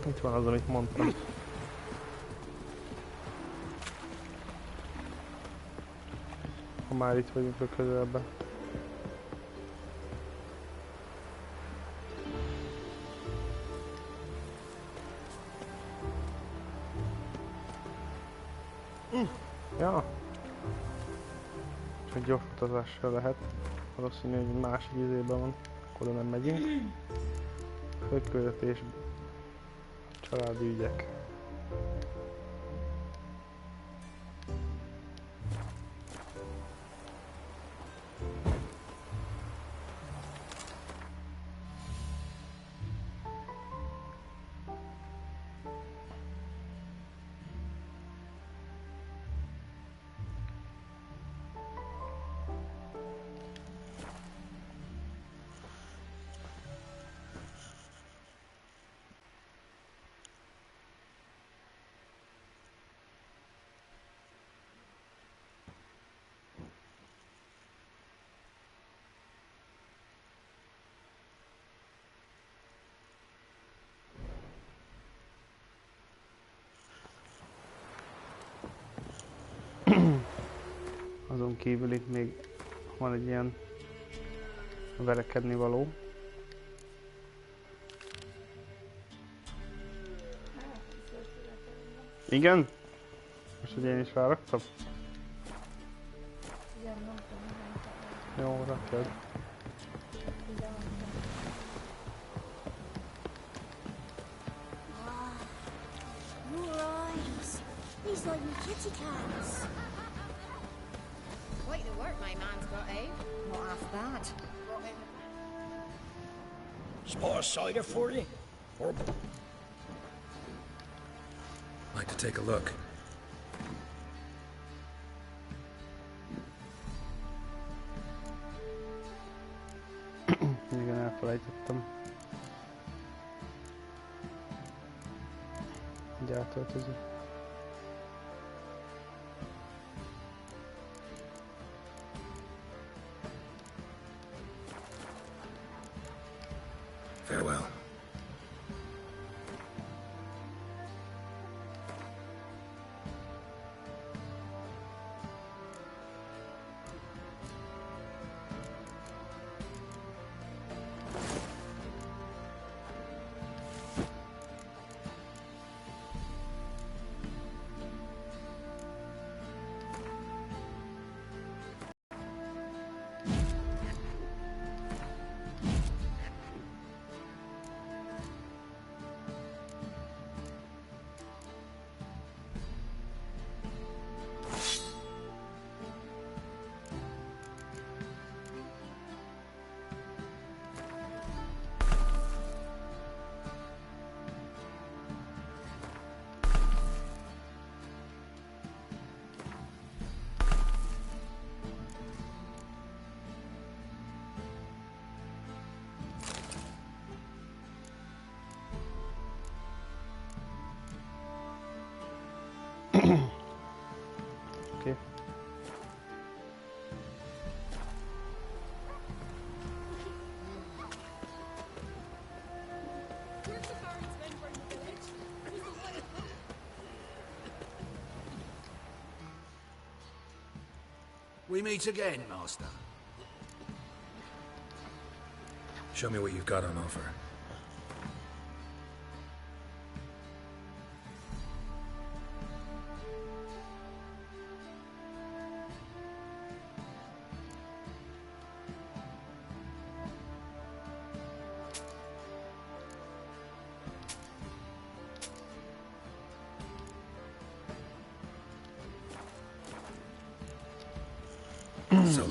Itt van az, amit mondtam. Ha már itt vagyunk a közelben. Ja. Csak gyors utazással lehet. Valószínű, hogy másik izében van. Akkor oda nem megyünk. Főküldetés. Családi ügyek. Azon kívül itt még van egy ilyen verekedni való. Igen? Most ugye én is ráraktam? Jó, rakjad. He's like me kitty cats. Quite the work my man's got, eh? Not half bad. Spot a cider for you? Or... Like to take a look. Igen, elfelejtettem. Így átöltözünk. Farewell. Okay. We meet again, Master. Show me what you've got on offer.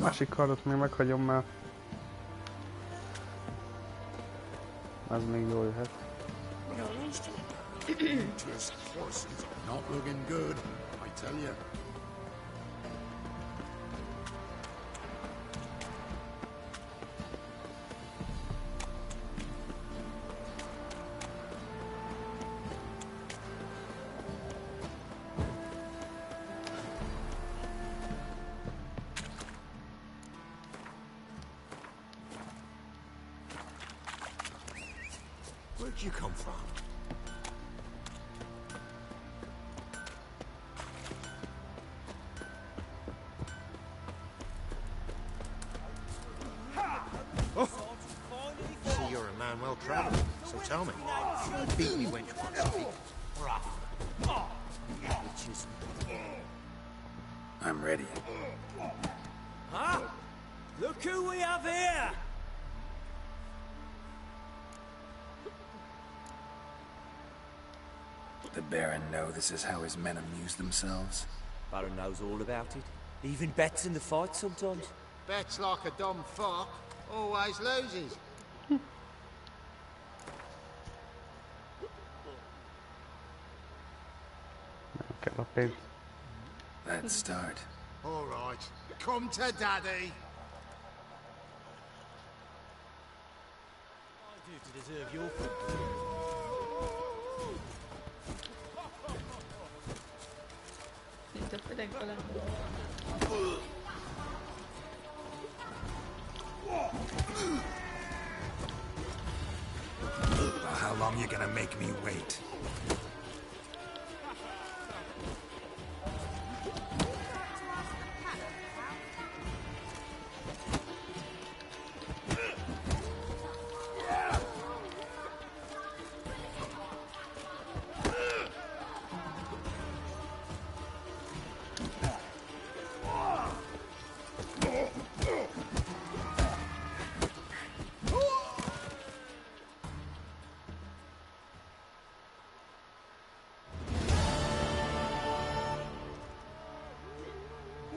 Másik kardot még meghagyom már. Az még jól jöhet. Not looking good, I tell you. Where'd you come from? Beat me wench once, I think. Rough. Witches. I'm ready. Huh? Look who we have here! The Baron know this is how his men amuse themselves? Baron knows all about it. Even bets in the fight sometimes. Bets like a dumb fuck, always loses. Kell a pénz. Let's start. All right, come to daddy. I do to deserve your company. Itt a fedekbe Well, how long you gonna make me wait?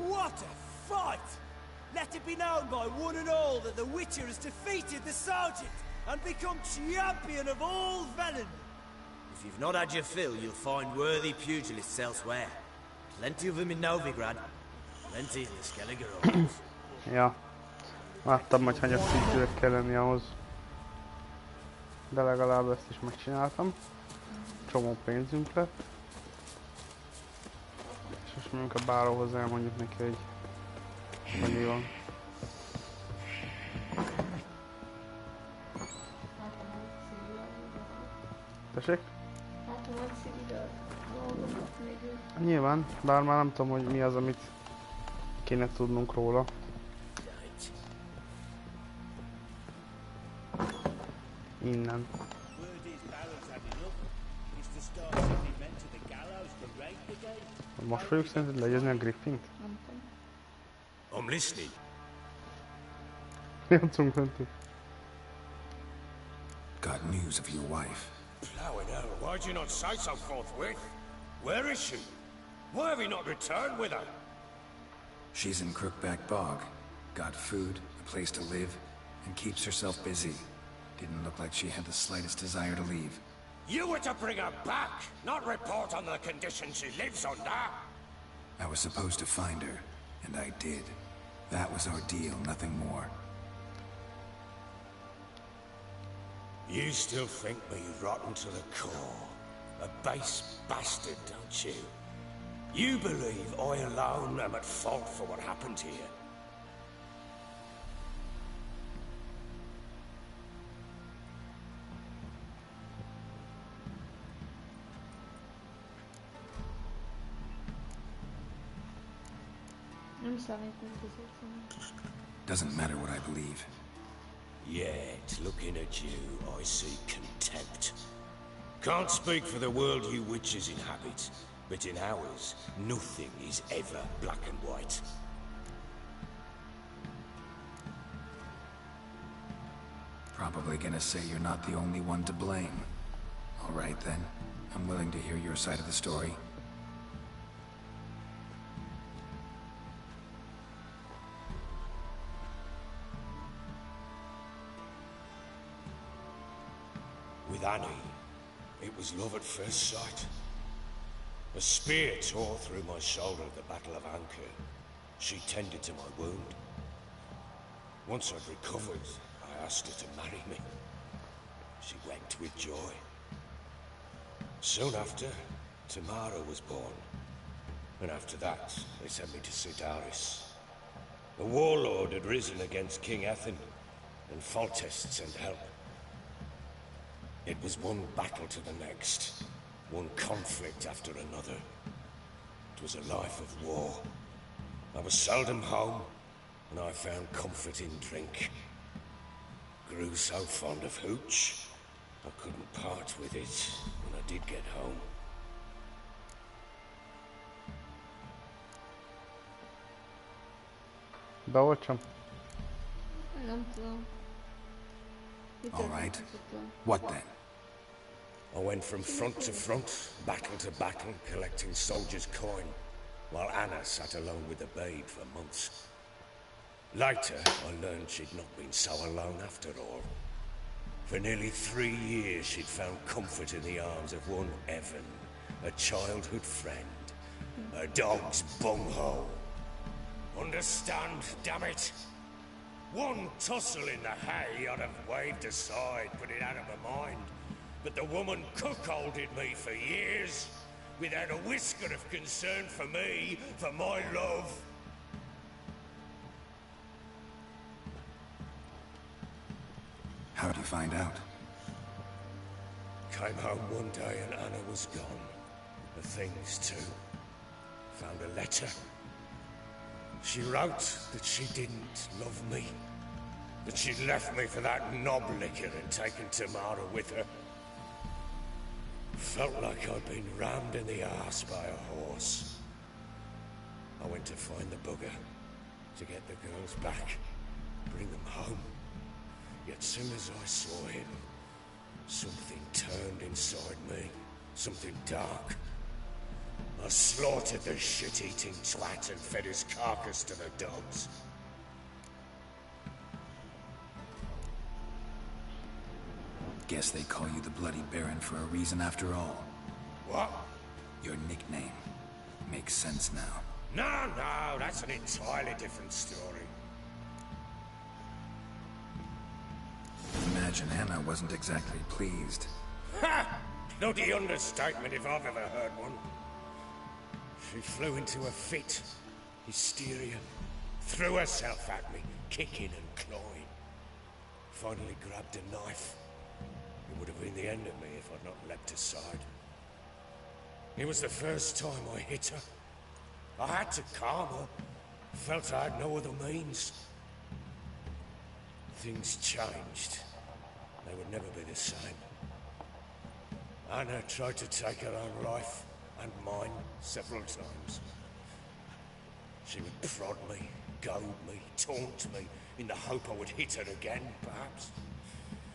What a fight! Let it be known by one and all that the Witcher has defeated the Sergeant and become champion of all Velen. If you've not had your fill, you'll find worthy pugilists elsewhere. Plenty of them in Novigrad, plenty in the Skellige Isles. Ja. Láttam, hogy hanyas szintűek kell lenni ahhoz. De legalább ezt is megcsináltam. Csomó pénzünk lett. És most mondjuk a báróhoz elmondjuk neki, hogy annyi van. Tessék? Nyilván, bár már nem tudom, hogy mi az, amit kéne tudnunk róla. Innen. Most fogjuk szerinted legyőzni a Griffint? I'm listening. Játszunk fentük. Got news of your wife. Plowing hell, why'd you not say so forthwith? Where is she? Why have you not returned with her? She's in Crookback Bog. Got food, a place to live, and keeps herself busy. Didn't look like she had the slightest desire to leave. You were to bring her back, not report on the conditions she lives under. I was supposed to find her, and I did. That was our deal, nothing more. You still think me rotten to the core. A base bastard, don't you? You believe I alone am at fault for what happened here. Nem számít, mint az Doesn't matter what I believe. Yet, looking at you, I see contempt. Can't speak for the world you witches inhabit, but in ours, nothing is ever black and white. Probably gonna say you're not the only one to blame. All right then. I'm willing to hear your side of the story. With Annie, it was love at first sight. A spear tore through my shoulder at the Battle of Anchor. She tended to my wound. Once I'd recovered, I asked her to marry me. She wept with joy. Soon after, Tamara was born. And after that, they sent me to Sidaris. A warlord had risen against King Ethan, and Foltest sent help. It was one battle to the next, one conflict after another. It was a life of war. I was seldom home, and I found comfort in drink. Grew so fond of hooch, I couldn't part with it when I did get home. Beoltsam? Nem tudom. Mit All right. tudom. What then? I went from front to front, battle to battle, collecting soldiers' coin, while Anna sat alone with the babe for months. Later, I learned she'd not been so alone after all. For nearly 3 years, she'd found comfort in the arms of one Evan, a childhood friend, a dog's bunghole. Understand, damn it? One tussle in the hay I'd have waved aside, put it out of my mind. But the woman cuckolded me for years, without a whisker of concern for me, for my love. How'd you find out? Came home one day and Anna was gone. The things too. Found a letter. She wrote that she didn't love me. That she'd left me for that knob licker and taken Tamara with her. Felt like I'd been rammed in the arse by a horse. I went to find the bugger, to get the girls back, bring them home. Yet soon as I saw him, something turned inside me, something dark. I slaughtered the shit-eating twat and fed his carcass to the dogs. Guess they call you the Bloody Baron for a reason after all. What? Your nickname. Makes sense now. No, that's an entirely different story. Imagine Anna wasn't exactly pleased. Ha! Bloody understatement if I've ever heard one. She flew into a fit. Hysteria. Threw herself at me, kicking and clawing. Finally grabbed a knife. It would have been the end of me if I'd not leapt aside. It was the first time I hit her. I had to calm her. Felt I had no other means. Things changed. They would never be the same. Anna tried to take her own life, and mine, several times. She would prod me, goad me, taunt me, in the hope I would hit her again, perhaps.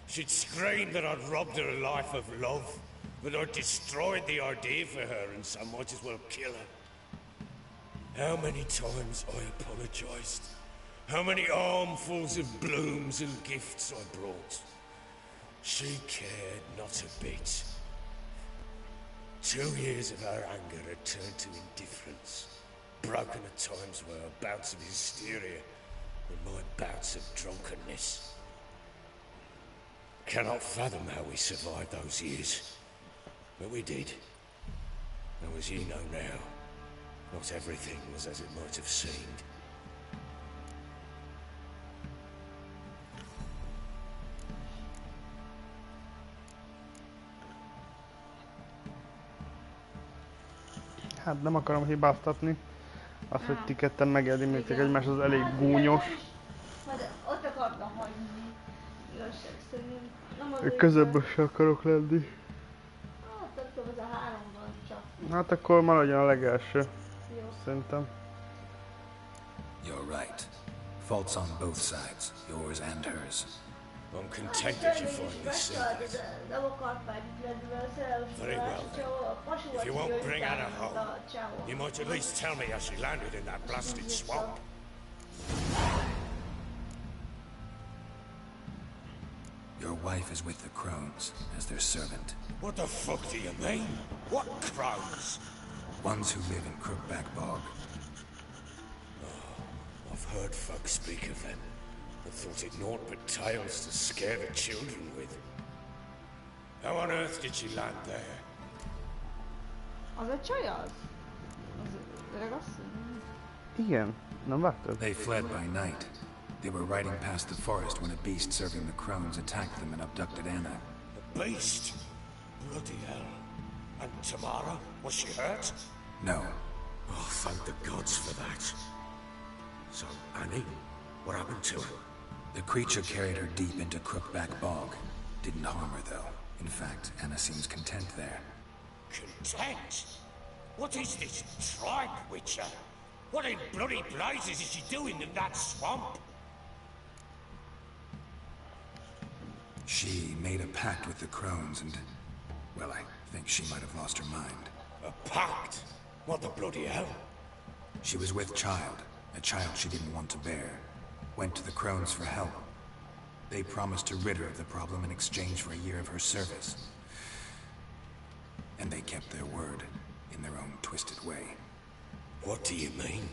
She'd scream that I'd robbed her life of love, that I'd destroyed the idea for her, and so might as well kill her. How many times I apologized. How many armfuls of blooms and gifts I brought. She cared not a bit. 2 years of her anger had turned to indifference, broken at times by her bouts of hysteria and my bouts of drunkenness. Cannot fathom how we survived those years, but we did. Though as you know now, not everything was as it might have seemed. Hát nem akarom hibáztatni. Az, hogy ti ketten megérdemlitek egymást, az elég gúnyos. Majd ott akartam hagyni. Igazság szerint. Nem azért, Közöbből se akarok lenni. Hát nem tudom, ez a 3-ban csak. Hát akkor maradjon a legelső. Jó. Szerintem. You're right. Faults on both sides, yours and hers. I'm contented you finally see that. Nem akart már itt lenni, mert szerelmes Very well then. If you won't bring Anna home, you might at least tell me how she landed in that blasted swamp. Your wife is with the crones, as their servant. What the fuck do you mean? What crows? Ones who live in Crookback Bog. I've heard folk speak of them. I thought it naught but tales to scare the children with. How on earth did she land there? Az a csaj az? Az öreg asszony? Igen, nem vágtad? They fled by night. They were riding past the forest when a beast serving the crones attacked them and abducted Anna. A beast? Bloody hell. And Tamara? Was she hurt? No. Oh, thank the gods for that. So, Annie? What happened to her? The creature carried her deep into Crookback Bog. Didn't harm her, though. In fact, Anna seems content there. Content? What is this tribe, Witcher? What in bloody blazes is she doing in that swamp? She made a pact with the crones and... well, I think she might have lost her mind. A pact? What the bloody hell? She was with child, a child she didn't want to bear. Went to the crones for help. They promised to rid her of the problem in exchange for a year of her service. And they kept their word, in their own twisted way. What do you mean?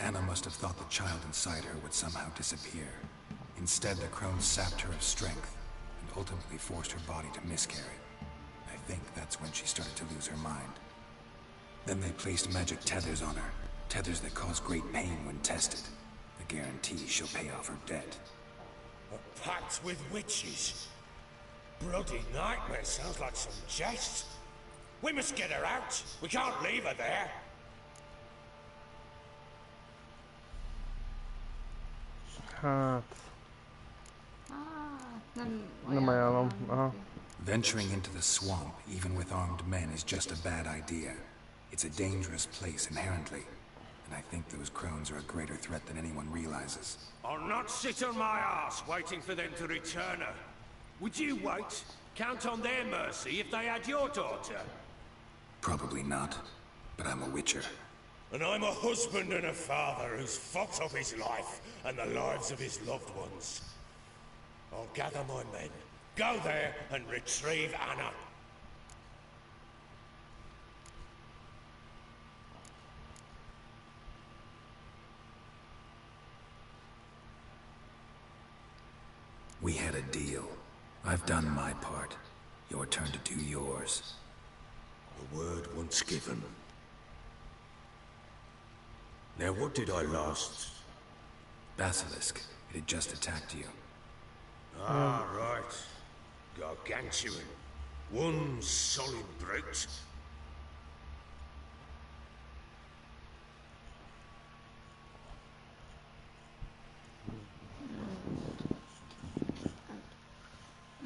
Anna must have thought the child inside her would somehow disappear. Instead, the crones sapped her of strength, and ultimately forced her body to miscarry. I think that's when she started to lose her mind. Then they placed magic tethers on her, tethers that cause great pain when tested. The guarantee she'll pay off her debt. A pact with witches? Bloody nightmare, sounds like some jest. We must get her out. We can't leave her there. Hát, Nem nem ajánlom. Aha. Venturing into the swamp, even with armed men, is just a bad idea. It's a dangerous place inherently, and I think those crones are a greater threat than anyone realizes. I'll not sit on my ass waiting for them to return her. Would you wait? Count on their mercy if they had your daughter? Probably not, but I'm a witcher. And I'm a husband and a father who's fought up his life and the lives of his loved ones. I'll gather my men, go there and retrieve Anna. We had a deal. I've done my part. Your turn to do yours. A word once given. Now what did I last... Basilisk. It had just attacked you. Ah, right. Gargantuan. One solid brute.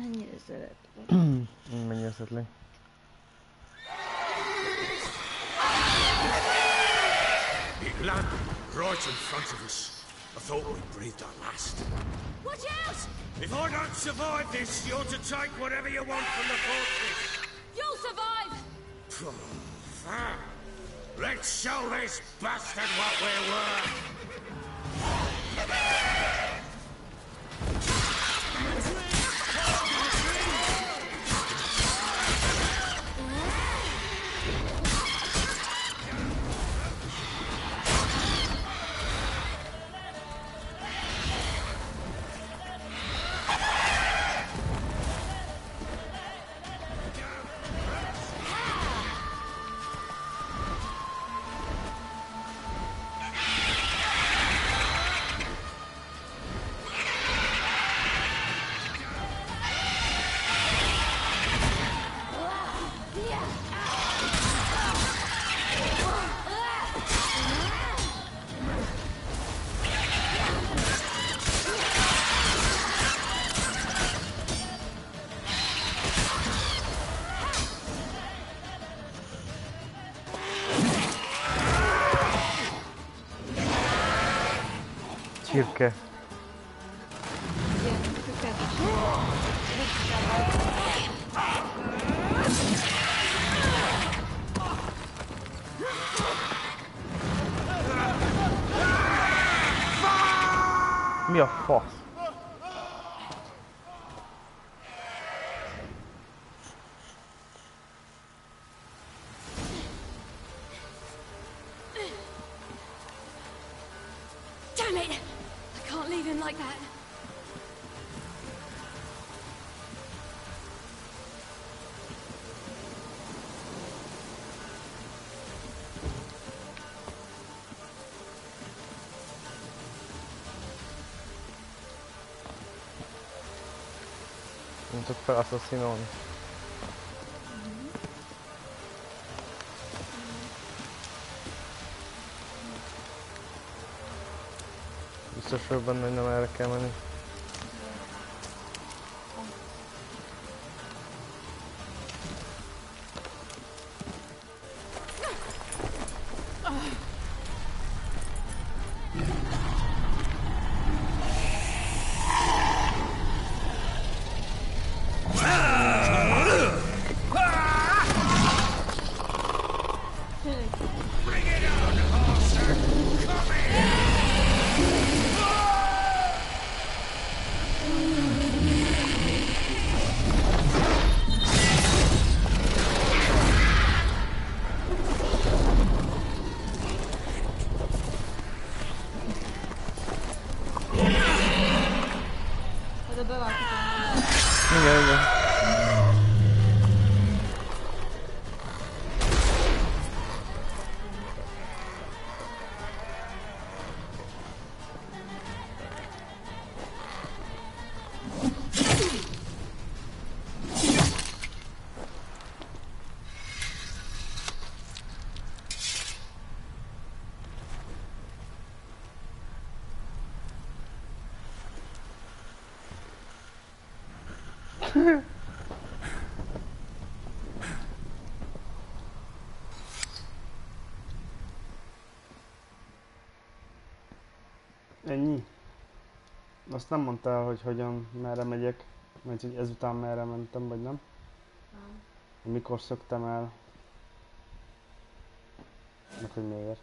mennyire szeretlek. Mennyire szeretlek. It landed right in front of us. I thought we'd breathed our last. Watch out! If I don't survive this, you're to take whatever you want from the fortress. You'll survive! Let's show this bastard what we're worth. Csirke. Igen, tökéletes. Mi a fasz? Damn it! I can't leave him like that. Non tocca l'assassinone. Biztos vagyok benne, hogy nem erre kell menni. Ennyi? Azt nem mondtál, hogy hogyan, merre megyek, mert hogy ezután merre mentem, vagy nem? Nem. Mikor szöktem el? Meg hogy miért?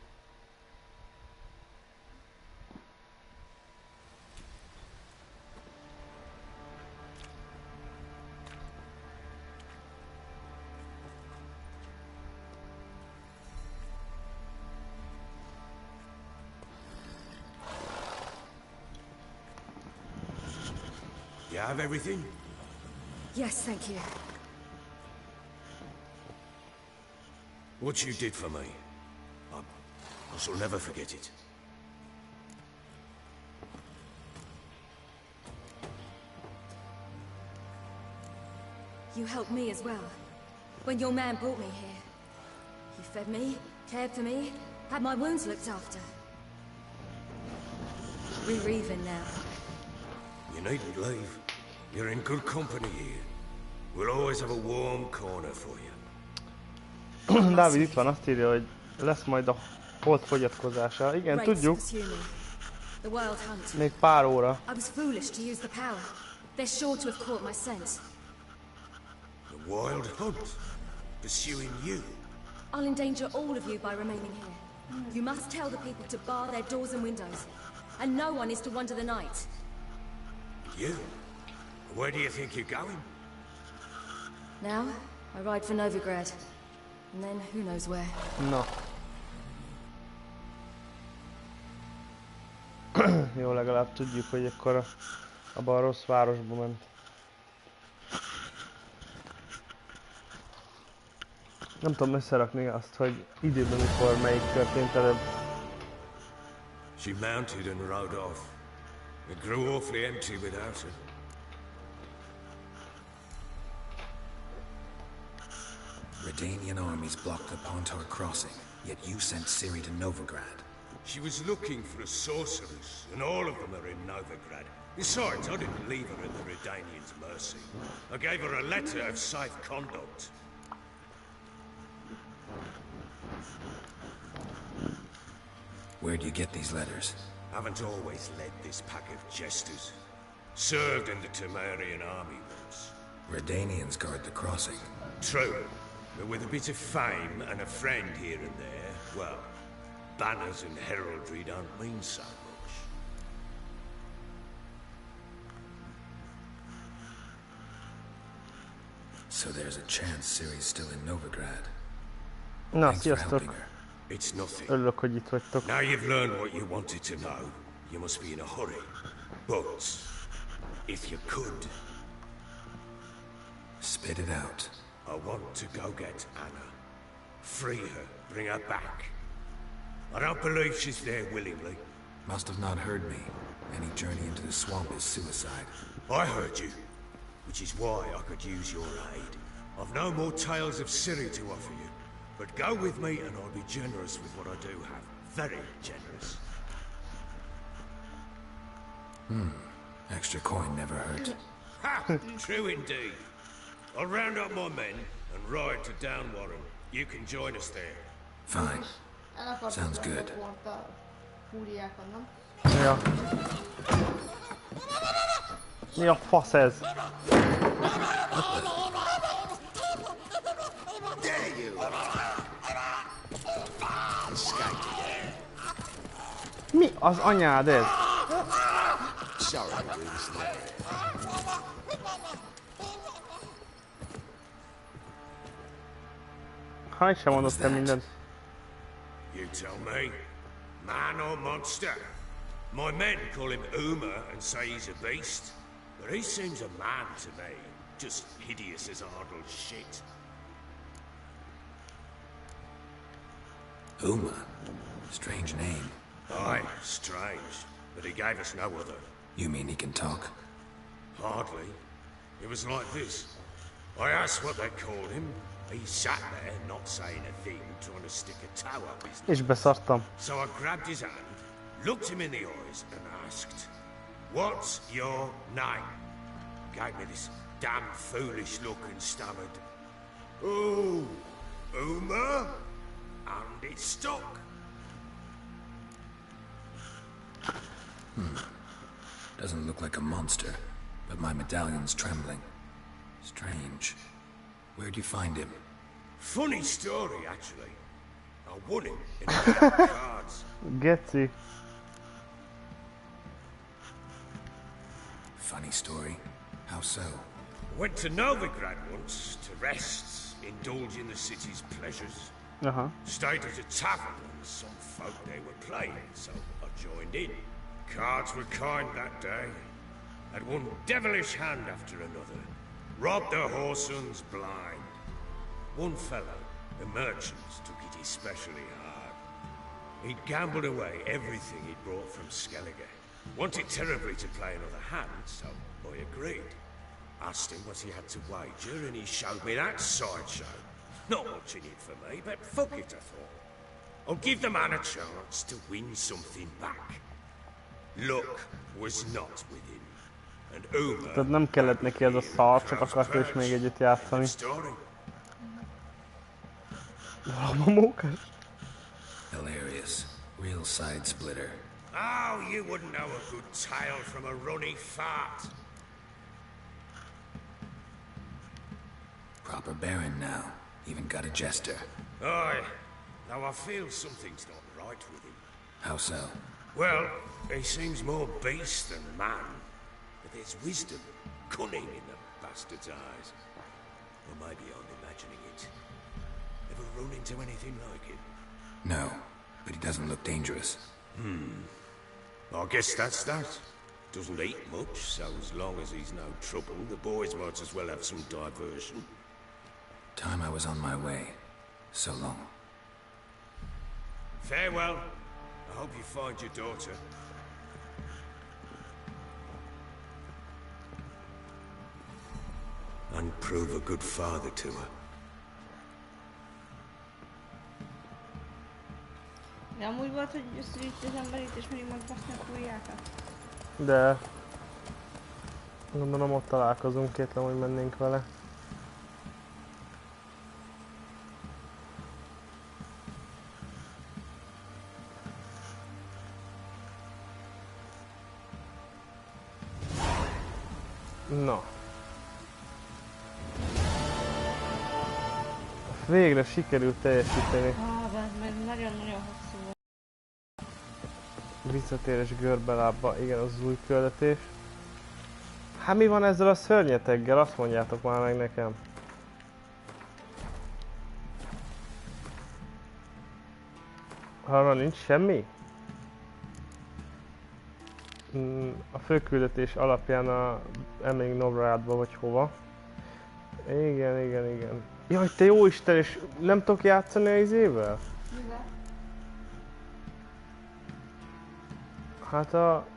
You have everything? Yes, thank you. What you did for me, I shall never forget it. You helped me as well. When your man brought me here. You fed me, cared for me, had my wounds looked after. We're even now. You needn't leave. You're in good company here. We'll always have a warm corner for you. Dávid itt van, azt írja, hogy lesz majd a hold fogyatkozása. Igen, Raids tudjuk. pursue me. The wild hunt. Még pár óra. I was foolish to use the power. They're sure to have caught my scent. The wild hunt? Pursuing you? I'll endanger all of you by remaining here. You must tell the people to bar their doors and windows. And no one is to wander the night. You? Where do you think you're going? Now, I ride for Novigrad. And then who knows where. Na. Jó, legalább tudjuk, hogy akkor abban a rossz városba ment. Nem tudom összerakni azt, hogy időben mikor melyik történt előbb. She mounted and rode off. It grew awfully empty without her. Redanian armies blocked the Pontar crossing, yet you sent Ciri to Novigrad. She was looking for a sorceress, and all of them are in Novigrad. Besides, I didn't leave her at the Redanians' mercy. I gave her a letter of safe conduct. Where'd you get these letters? Haven't always led this pack of jesters. Served in the Temerian army once. Redanians guard the crossing. True, but with a bit of fame and a friend here and there, well, banners and heraldry don't mean so much. So there's a chance Ciri's still in Novigrad. Na, Thanks for helping sziasztok! her. It's nothing. Örülök, hogy itt vagytok. Now you've learned what you wanted to know, you must be in a hurry. But, if you could, Spit it out. I want to go get Anna. Free her, bring her back. I don't believe she's there willingly. Must have not heard me. Any journey into the swamp is suicide. I heard you, which is why I could use your aid. I've no more tales of Ciri to offer you, but go with me and I'll be generous with what I do have. Very generous. Extra coin never hurt. Ha! True indeed. I'll round up my men and ride to Downwarren. You can join us there. Fine. El akartam Sounds good. pont a fúriákat, nem? Ja. Mi a fasz ez? Dare you! Escape. Mi az anyád ez? Sorry, Winston. Hány sem mondott el mindent? You tell me. Man or monster? My men call him Uma and say he's a beast, but he seems a man to me. Just hideous as Ardle's shit. Uma. Strange name. Aye, strange. But he gave us no other. You mean he can talk? Hardly. It was like this. I asked what they called him. He sat there, not saying a thing, trying to stick a toe up his És beszartam. So I grabbed his hand, looked him in the eyes, and asked, "What's your name?" Gave me this damn foolish look and stammered, "Oh, Uma?" And it stuck. Doesn't look like a monster, but my medallion's trembling. Strange. Where'd you find him? Funny story, actually. I won it in a game of cards. Geci. Funny story. How so? Went to Novigrad once to rest, indulge in the city's pleasures. Stayed at a tavern and some folk they were playing, so I joined in. Cards were kind that day. Had one devilish hand after another. Robbed the whoresun's blind. One fellow, the merchants, took it especially hard. He'd gambled away everything he'd brought from Skellige. Wanted terribly to play another hand, so I agreed. Asked him what he had to wager, and he showed me that sideshow. Not much in it for me, but fuck it, I thought. I'll give the man a chance to win something back. Luck was not with him. And Uma... Tehát nem kellett neki ez a szar, csak akart is még együtt játszani. Valami mókás. Hilarious. Real side splitter. Oh, you wouldn't know a good tale from a runny fart. Proper baron now. Even got a jester. Aye, though I feel something's not right with him. How so? Well, he seems more beast than man. But there's wisdom, cunning in the bastard's eyes. Or maybe I'm imagining it. Ever run into anything like it? No, but he doesn't look dangerous. I guess that's that. Doesn't eat much, so as long as he's no trouble, the boys might as well have some diversion. Time I was on my way. So long. Farewell. I hope you find your daughter. And prove a good father to her. De amúgy volt, hogy összegyűjti az emberét és mindig megbasznak újjákat. De... Gondolom ott találkozunk, kétlem, hogy mennénk vele. Na. Végre sikerült teljesíteni. Meg nagyon-nagyon hosszú volt. Visszatérés görbelábba, igen, az új küldetés. Hát mi van ezzel a szörnyeteggel? Azt mondjátok már meg nekem. Arra nincs semmi? A főküldetés alapján a Emling Novrádba vagy hova. Igen. Jaj, te jó Isten, és nem tudok játszani a izével? Mivel? Hát a...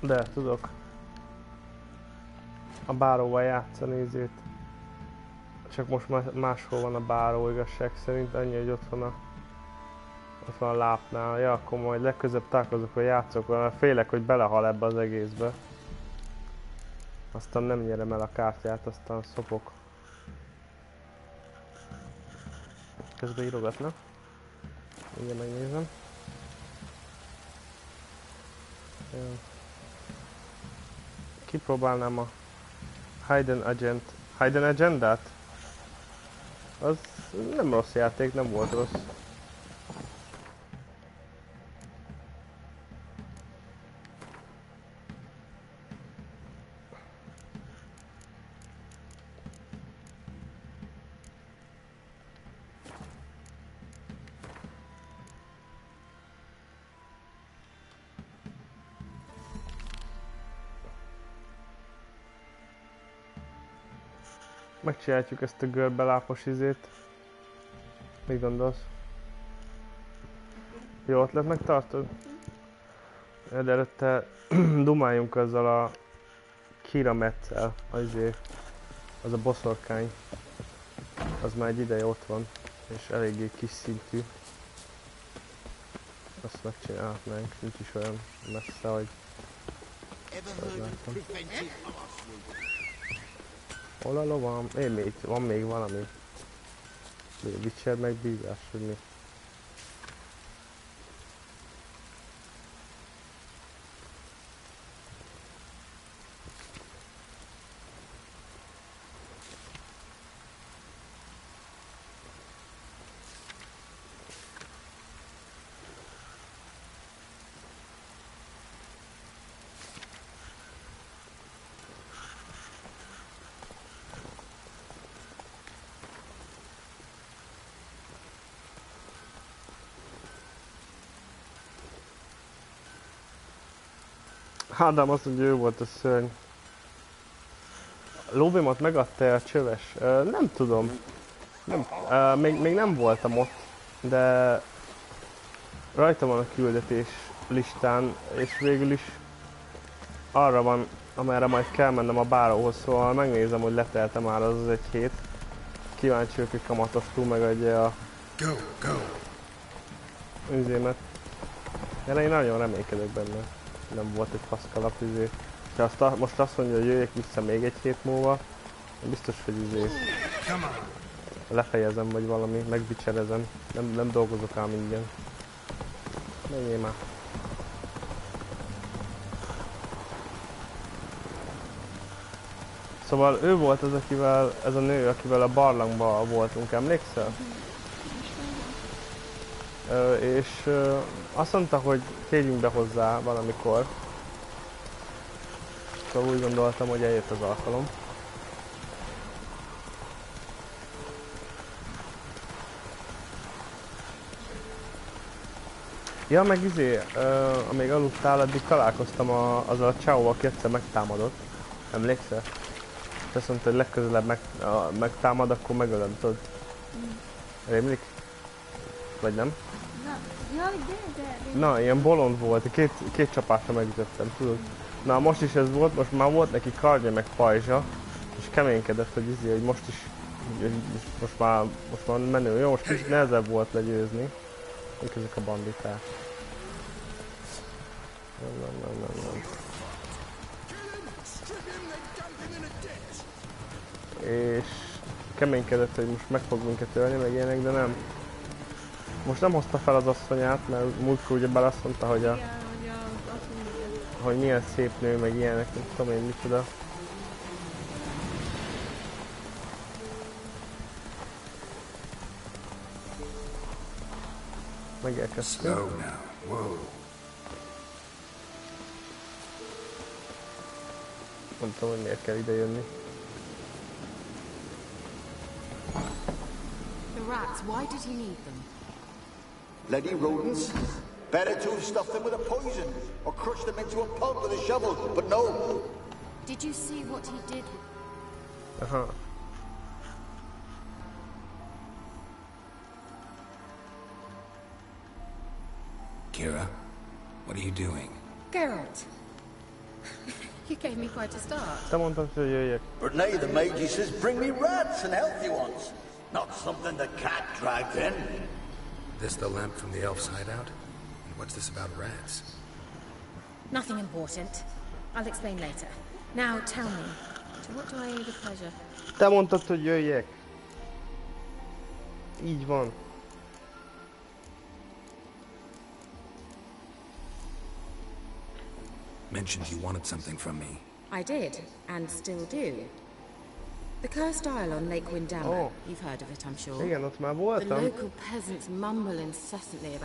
De, tudok. A báróval játszani izét. Csak most máshol van a báró igazság szerint, annyi, hogy ott van a lápnál. Ja, akkor majd legközebb találkozok, hogy játszok vele, mert félek, hogy belehal ebbe az egészbe. Aztán nem nyerem el a kártyát, aztán szopok. Közben írogatnak. Mindjárt megnézem. Kipróbálnám a Hidden Agendát? Az nem rossz játék, nem volt rossz. Megcsináljuk ezt a görbelápos izét. Mit gondolsz? Jó ötletnek tartod? De előtte dumáljunk azzal a Kirametzel, az a boszorkány. Az már egy ideje ott van, és eléggé kis szintű. Azt megcsinálhatnánk, nincs is olyan messze, hogy Hol a lovam? Még van még valami. Witcher megbízás, hogy mi? Ádám azt mondja, ő volt a szörny. Lóvémat megadta a csöves? Nem tudom. Nem, még nem voltam ott, de rajta van a küldetés listán, és végül is arra van, amerre majd kell mennem a báróhoz, szóval megnézem, hogy letelte már az egy hét. Kíváncsi vagyok, hogy kamatostul megadja a üzémet. Erre én nagyon reménykedek benne. Nem volt egy faszkalap üzé. Ha most azt mondja, hogy jöjjek vissza még egy hét múlva, biztos, hogy üzé lefejezem, vagy valami, megbicserezem. Nem dolgozok ám ingyen. Menjél már. Szóval ő volt az, akivel, ez a nő, akivel a barlangban voltunk, emlékszel? És azt mondta, hogy térjünk be hozzá valamikor. Szóval úgy gondoltam, hogy eljött az alkalom. Ja, meg amíg aludtál, addig találkoztam azzal a csávóval, aki egyszer megtámadott. Emlékszel? És azt mondta, hogy legközelebb megtámad, akkor megölöm, tudod? Rémlik? Vagy nem? Na, jaj, de. Na, ilyen bolond volt, két csapásra megütöttem, tudod? Na, most is ez volt, most már volt neki kardja meg pajzsa, és keménykedett, hogy most is, most már menő. Jó, most kicsit nehezebb volt legyőzni. Mik ezek a banditák? Nem. És keménykedett, hogy most meg fog minket ölni, meg ilyenek, de nem. Most nem hozta fel az asszonyát, mert múltkor ugyebár azt mondta, hogy milyen szép nő, meg ilyenek, nem tudom én micsoda. Megelkezdtünk. Nem tudom, hogy miért kell ide jönni. The rats, why did he need them? Bloody rodents. Better to have stuffed them with a poison, or crushed them into a pulp with a shovel, but no. Did you see what he did? Aha. Kira, what are you doing? Geralt. You gave me quite a start. Te mondtad, hogy jöjjek. But now the mage says bring me rats and healthy ones. Not something the cat dragged in. This the lamp from the elf's hideout? And what's this about rats? Nothing important. I'll explain later. Now tell me, to what do I owe the pleasure? Te mondtad, hogy jöjjek. Így van. Mentioned you wanted something from me. I did, and still do. The cursed isle on Lake Windammer. Oh. You've heard of it, I'm sure. Igen, ott már The voltam. local peasants mumble incessantly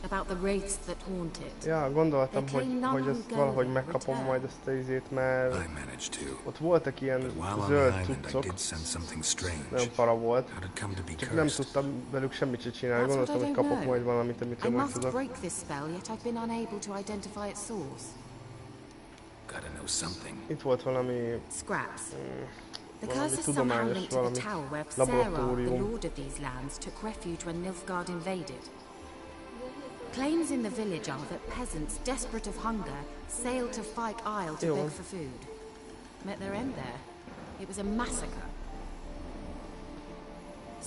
about the wraiths that haunt it. Ja, gondoltam, hogy ezt valahogy megkapom majd ezt az izét, mert I managed to. ott voltak ilyen But while on the zöld island, I cuccok. did sense something strange. Nagyon para volt. How'd it come to be Csak nem cursed? tudtam velük semmit sem csinálni. That's what Gondoltam, I hogy don't kapok know. majd valamit, amit I én meg must tudok. break this spell, yet I've been unable to identify its source. Gotta know something. Itt volt valami Scraps. The valami curse is somehow tudományos, linked to the valami tower where Sarah, the laboratórium. lord of these lands, took refuge when Nilfgaard invaded. Claims in the village are that peasants, desperate of hunger, sailed to Fyke Isle to Ew. beg for food. Met their end there. It was a massacre.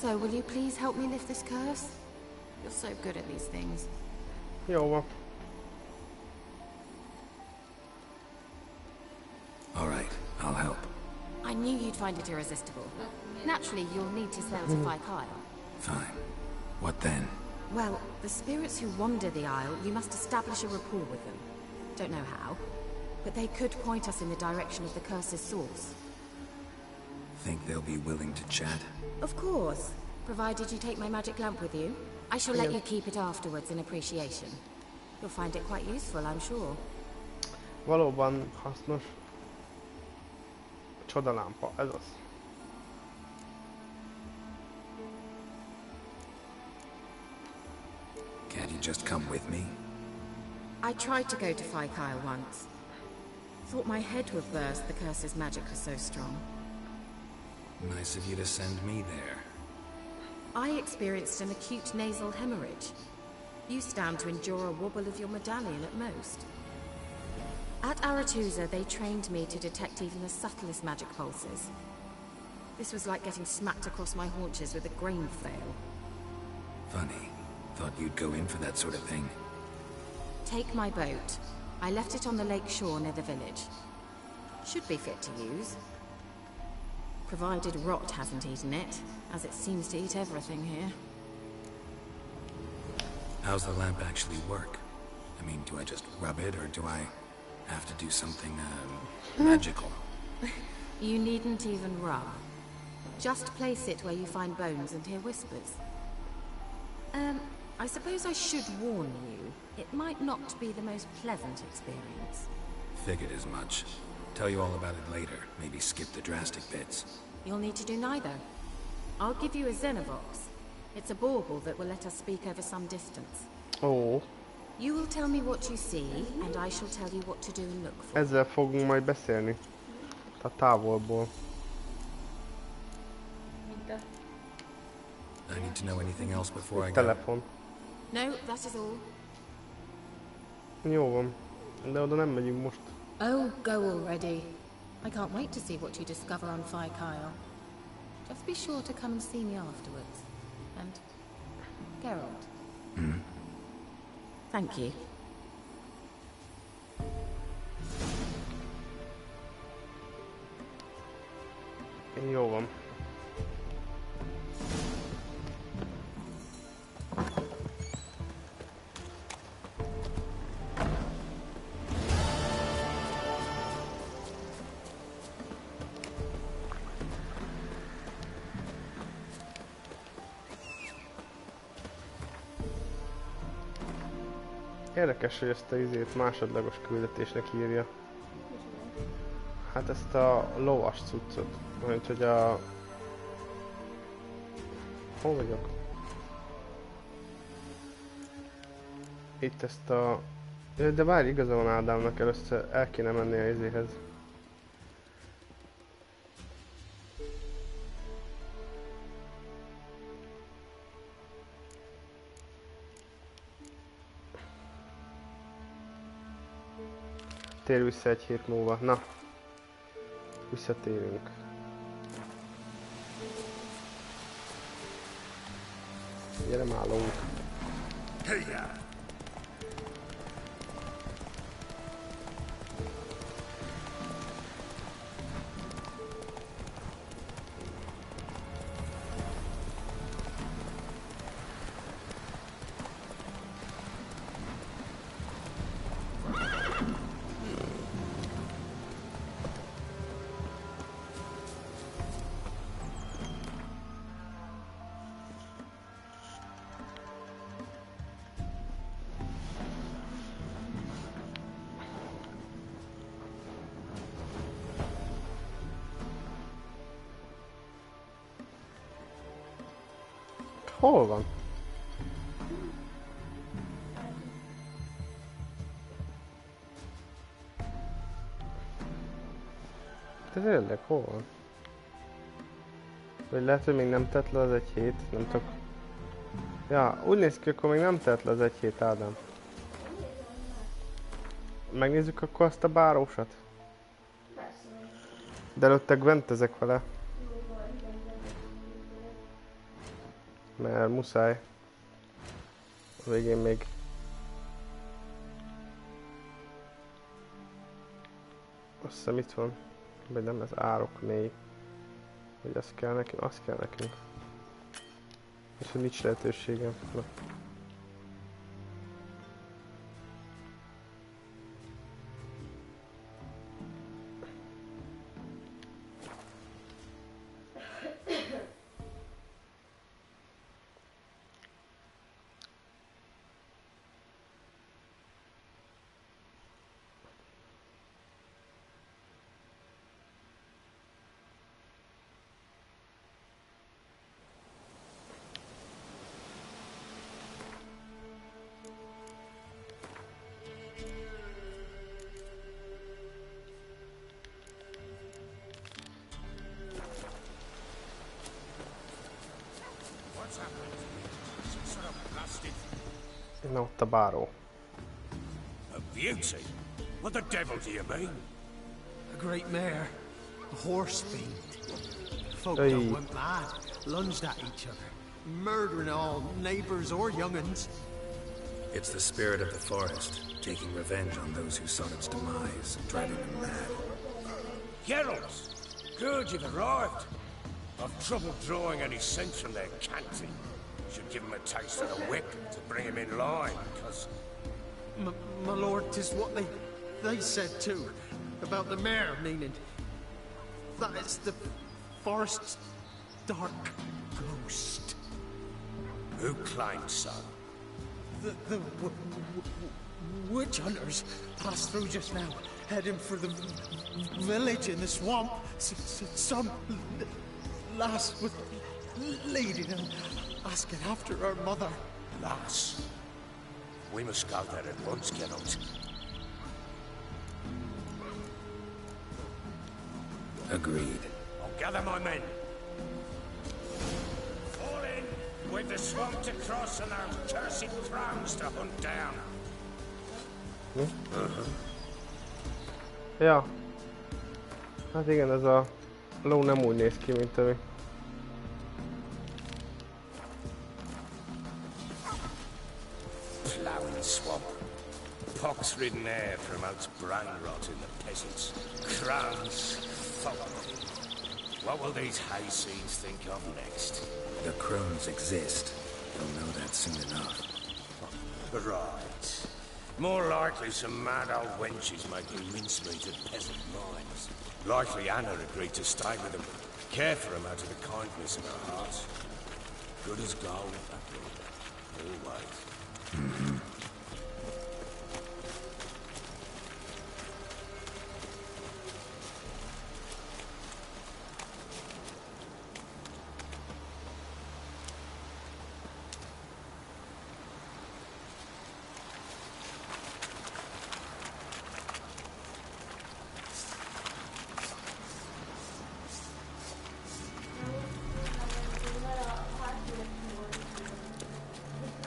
So, will you please help me lift this curse? You're so good at these things. Jó van. knew you'd find it irresistible. Naturally, you'll need to sail to Kyle. Fine. What then? Well, the spirits who wander the Isle, you must establish a rapport with them. Don't know how, but they could point us in the direction of the curse's source. Think they'll be willing to chat? Of course, provided you take my magic lamp with you. I shall let you keep it afterwards in appreciation. You'll find it quite useful, I'm sure. Valóban hasznos. Csodalámpa, ez az. Can't you just come with me? I tried to go to Kyle once. Thought my head would burst, the curse's magic was so strong. Nice of you to send me there. I experienced an acute nasal hemorrhage. You stand to endure a wobble of your medallion at most. At Aretusa, they trained me to detect even the subtlest magic pulses. This was like getting smacked across my haunches with a grain flail. Funny. Thought you'd go in for that sort of thing. Take my boat. I left it on the lake shore near the village. Should be fit to use. Provided rot hasn't eaten it, as it seems to eat everything here. How's the lamp actually work? I mean, do I just rub it, or do I have to do something, magical? You needn't even rub. Just place it where you find bones and hear whispers. I suppose I should warn you, it might not be the most pleasant experience. Figured as much. Tell you all about it later. Maybe skip the drastic bits. You'll need to do neither. I'll give you a Xenovox. It's a bauble that will let us speak over some distance. Ó, You will tell me what you see, and I shall tell you what to do and look for. ezzel fogunk majd beszélni. A távolból. Mint a... I need to know anything else before I go. Telefon. No, that is all. Jó van. De oda nem megyünk most. Oh, go already. I can't wait to see what you discover on Kyle. Just be sure to come and see me afterwards. And Geralt. Thank you. Jó van. Érdekes, hogy ezt a izét másodlagos küldetésnek írja. Hát ezt a lovas cuccot. Mint hogy a... Hol vagyok? Itt ezt a... De várj, igaza van Ádámnak, először el kéne menni a izéhez. Tér vissza egy hét múlva. Na. Visszatérünk. Gyere már, lónk. Hol van? De tényleg, hol van? Vagy lehet, hogy még nem tett le az egy hét, nem tudok. Ja, úgy néz ki, akkor még nem tett le az egy hét, Ádám. Megnézzük akkor azt a bárósat? De előtte gwentezek vele. Mert muszáj. A végén még. Azt hiszem itt van. Vagy nem, ez árok még. Hogy az kell nekünk? Az kell nekünk. És hogy nincs lehetőségem. Na. Na ott a báró. A beauty? What the devil do you mean? A great mare. A horse fiend. Folk Hey. done went mad, lunged at each other, murdering all neighbors or young'uns. It's the spirit of the forest, taking revenge on those who sought its demise, driving them mad. Geralt! Good, you've arrived. I've trouble drawing any sense from their canting. Should give him a taste of the whip to bring him in line, because... My lord, 'tis what they said too, about the mare, meaning that it's the forest's dark ghost. Who claims so? The witch hunters passed through just now, heading for the village in the swamp. Some lass was leading and asking after her mother. Lass. We must go there at once, Geralt. Agreed. I'll gather my men. Fall in! We've the swamp to cross and our cursed thrones to hunt down. Ja. Hát igen, ez a ló nem úgy néz ki, mint ő. Ploughing swamp. Pox-ridden air promotes brain rot in the peasants. Crones, folk. What will these hayseeds think of next? The crones exist. They'll know that soon enough. Right. More likely some mad old wenches making mincemeat of peasant minds. Likely Anna agreed to stay with them, care for them out of the kindness of her heart. Good as gold, that girl. Always.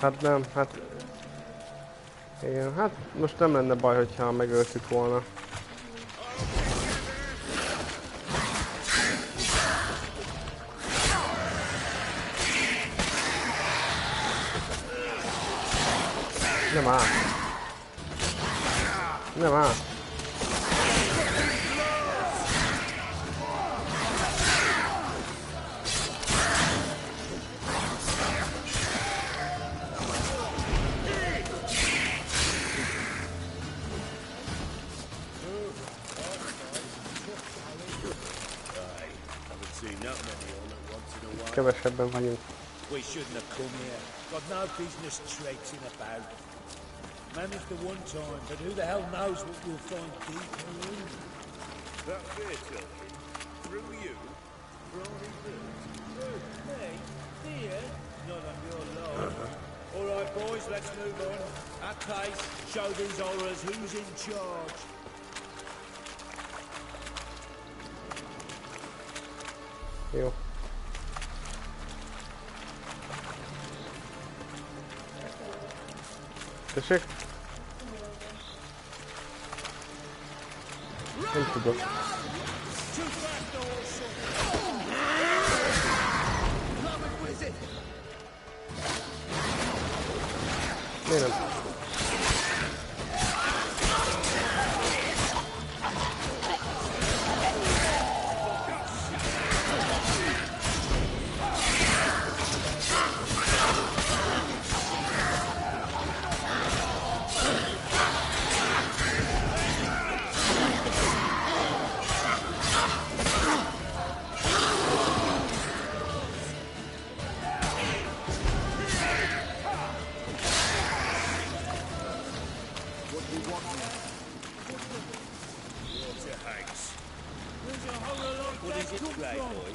Hát nem, hát... Igen, hát most nem lenne baj, hogyha megöltük volna. Nem áll. Nem áll. Kevesebben vagyunk. We shouldn't have come here. Got no business traipsing about. Managed the one time, but who the hell knows what we'll find deep in. That fear talking? Through you? Brawny bird? Me? Dear? Not on your lawn. All right, boys, let's move on. At pace, show these horrors who's in charge. Jó. Tessék? Nem tudok. Miért nem? is it, Grey Boy?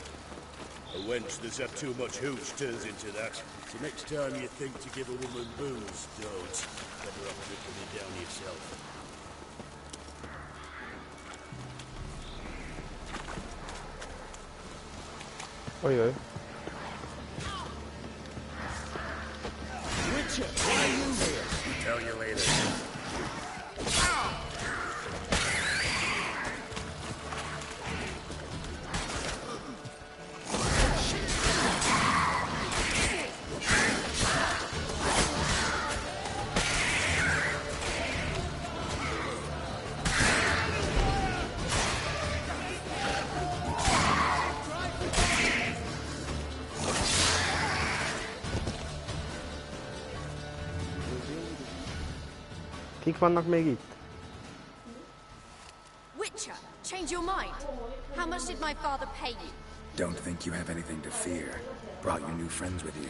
A wench that's had too much hooch turns into that. So next time you think to give a woman booze, don't. Better off drinking it down yourself. Ojoj. Witcher, why are you here? Tell you later. Kik vannak még itt? Witcher, change your mind. How much did my father pay you? Don't think you have anything to fear. Brought your new friends with you.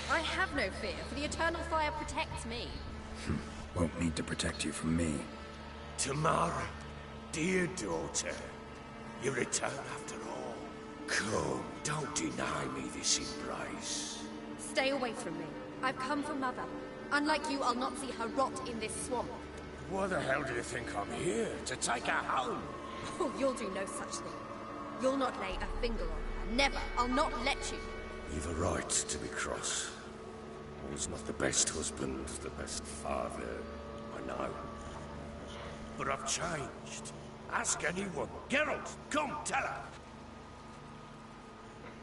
I have no fear, for the eternal fire protects me. Won't need to protect you from me. Tamara, dear daughter, you return after all. Come, don't deny me this embrace. Stay away from me. I've come for Mother. Unlike you, I'll not see her rot in this swamp. Why the hell do you think I'm here? To take her home? Oh, you'll do no such thing. You'll not lay a finger on her. Never. I'll not let you. You've a right to be cross. I was not the best husband, the best father, I know. But I've changed. Ask anyone. Geralt, come, tell her.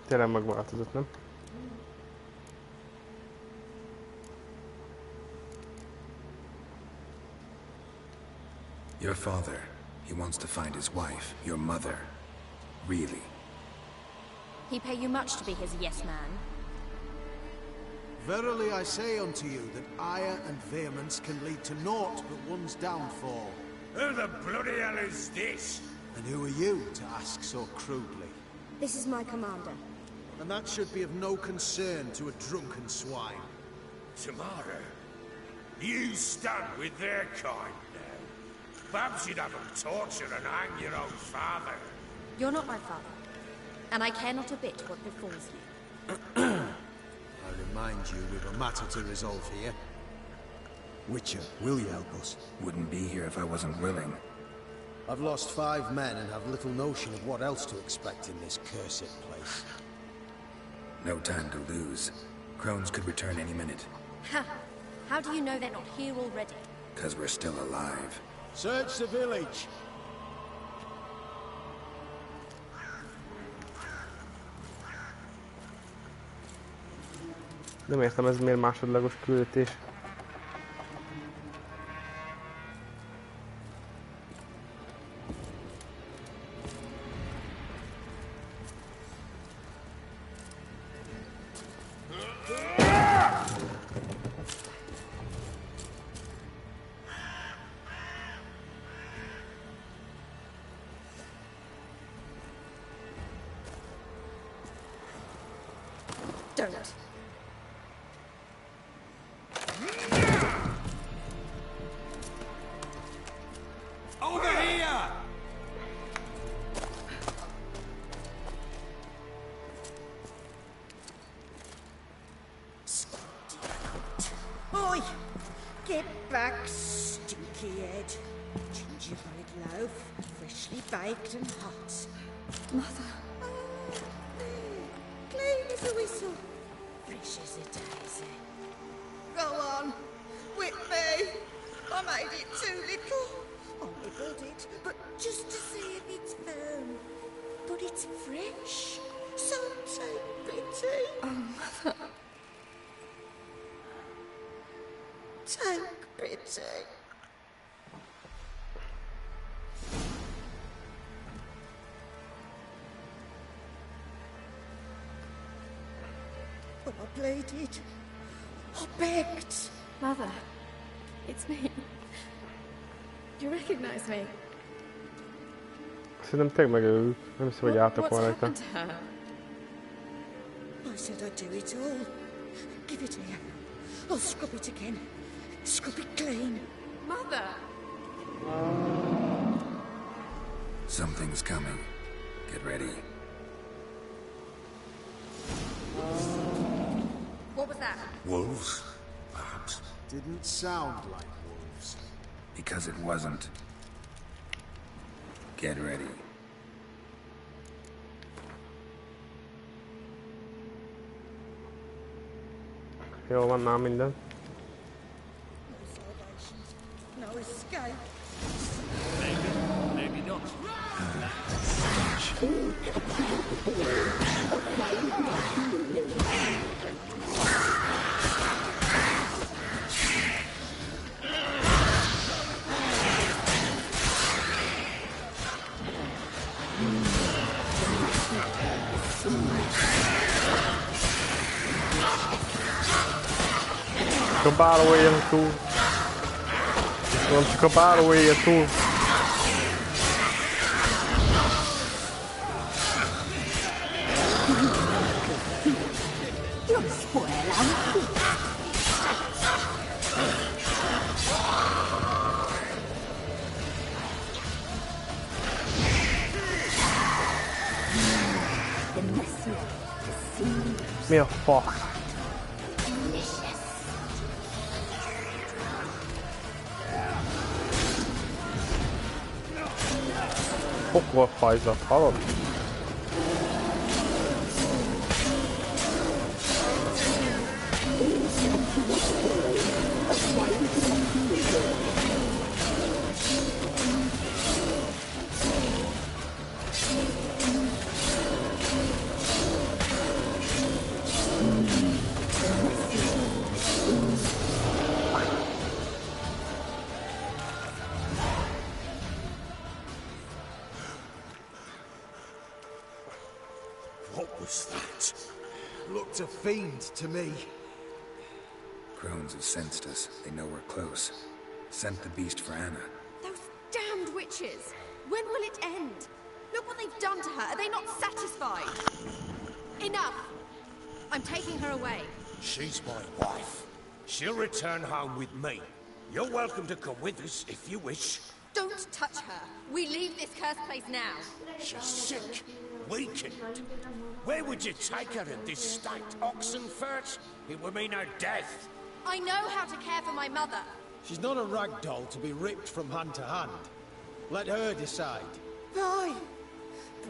Tényleg megváltozott, nem? Your father, he wants to find his wife, your mother. Really. He pay you much to be his yes man. Verily I say unto you that ire and vehemence can lead to naught but one's downfall. Who the bloody hell is this? And who are you to ask so crudely? This is my commander. And that should be of no concern to a drunken swine. Tamara, you stand with their kind now. Perhaps you'd have them torture and hang your own father. You're not my father, and I care not a bit what befalls you. I remind you we've a matter to resolve here. Witcher, will you help us? Wouldn't be here if I wasn't willing. I've lost 5 men and have little notion of what else to expect in this cursed place. No time to lose. Crones could return any minute. Ha! How do you know they're not here already? 'Cause we're still alive. Search the village! Nem értem, ez miért másodlagos küldetés. Don't. Over here! Oi! Get back, stinky head. Gingerbread loaf, freshly baked and hot. Mother. Clean as a whistle. Fresh as a daisy. Go on. Whip me. I made it too little. I nibbled it, but just to see if it's firm. But it's fresh. So take pity. Oh, Mother. Take pity. Oh, I pleaded. I begged. Mother. It's me. Do you recognize me? Szerintem tényleg megőrült. Nem hiszem, hogy álltak What's volna rajta. happened to her? I said I'd do it all. Give it here. I'll scrub it again. Scrub it clean. Mother! Something's coming. Get ready. Wolves, perhaps? Didn't sound like wolves. Because it wasn't. Get ready. Jól van már minden. No escape. Maybe not. Csak a báróéjen túl. Van csak a báróéjen túl. Mi a fasz? Pokolfajzat, hallod? What was that? Looked a fiend to me. Crones have sensed us. They know we're close. Sent the beast for Anna. Those damned witches! When will it end? Look what they've done to her. Are they not satisfied? Enough! I'm taking her away. She's my wife. She'll return home with me. You're welcome to come with us if you wish. Don't touch her. We leave this cursed place now. She's sick, weakened. Where would you take her in this state? Oxenfurt? It would mean her death. I know how to care for my mother. She's not a rag doll to be ripped from hand to hand. Let her decide. Bye.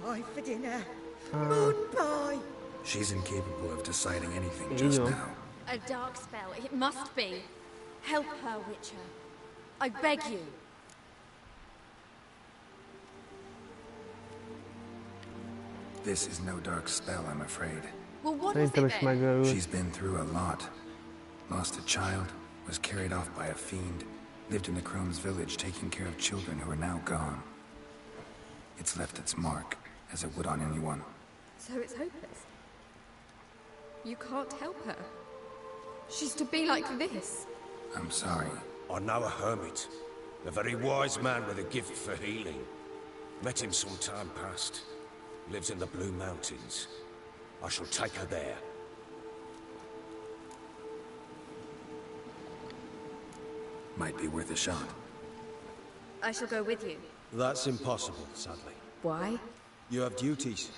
Bye for dinner. Goodbye. She's incapable of deciding anything just now. A dark spell. It must be. Help her, Witcher. I beg you. This is no dark spell, I'm afraid. Well, what is it then? She's been through a lot. Lost a child, was carried off by a fiend, lived in the Crone's village taking care of children who are now gone. It's left its mark, as it would on anyone. So it's hopeless. You can't help her. She's to be like this. I'm sorry. I know a hermit. A very wise man with a gift for healing. Met him some time past. Lives in the Blue Mountains. I shall take her there. Might be worth a shot. I shall go with you. That's impossible, sadly. Why? You have duties.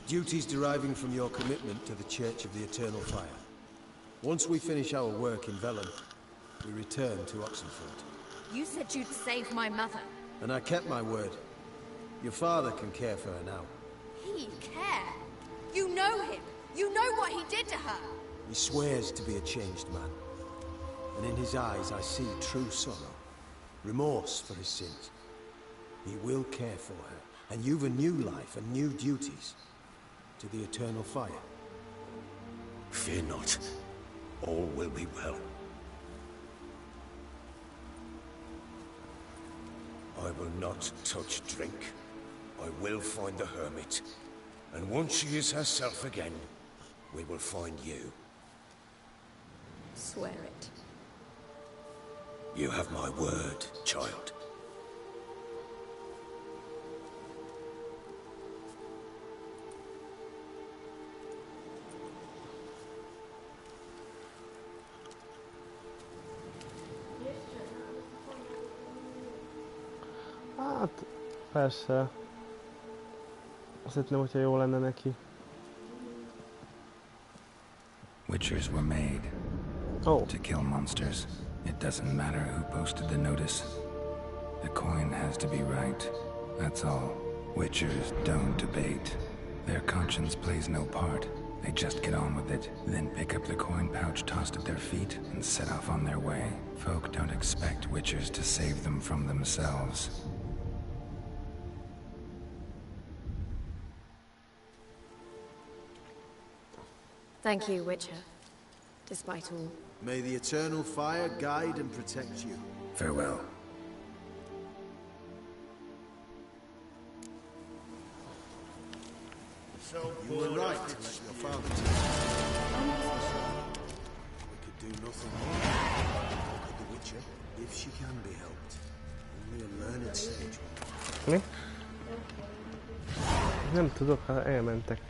Duties deriving from your commitment to the Church of the Eternal Fire. Once we finish our work in Velen, we return to Oxenfurt. You said you'd save my mother. And I kept my word. Your father can care for her now. He care? You know him. You know what he did to her. He swears to be a changed man. And in his eyes I see true sorrow. Remorse for his sins. He will care for her. And you've a new life and new duties. To the Eternal Fire. Fear not. All will be well. I will not touch drink. I will find the hermit. And once she is herself again, we will find you. Swear it. You have my word, child. Hát, persze. Szeretném, hogyha jó lenne neki. Witchers were made. to kill monsters. It doesn't matter who posted the notice. The coin has to be right. That's all. Witchers don't debate. Their conscience plays no part. They just get on with it, then pick up the coin pouch tossed at their feet and set off on their way. Folk don't expect witchers to save them from themselves. Thank you, Witcher. Despite all. May the eternal fire guide and protect you. Farewell. So you were right to let your father take we could do nothing more. How could the Witcher, if she can be helped? Only a learned sage. Mi? Nem tudok, ha elmentek.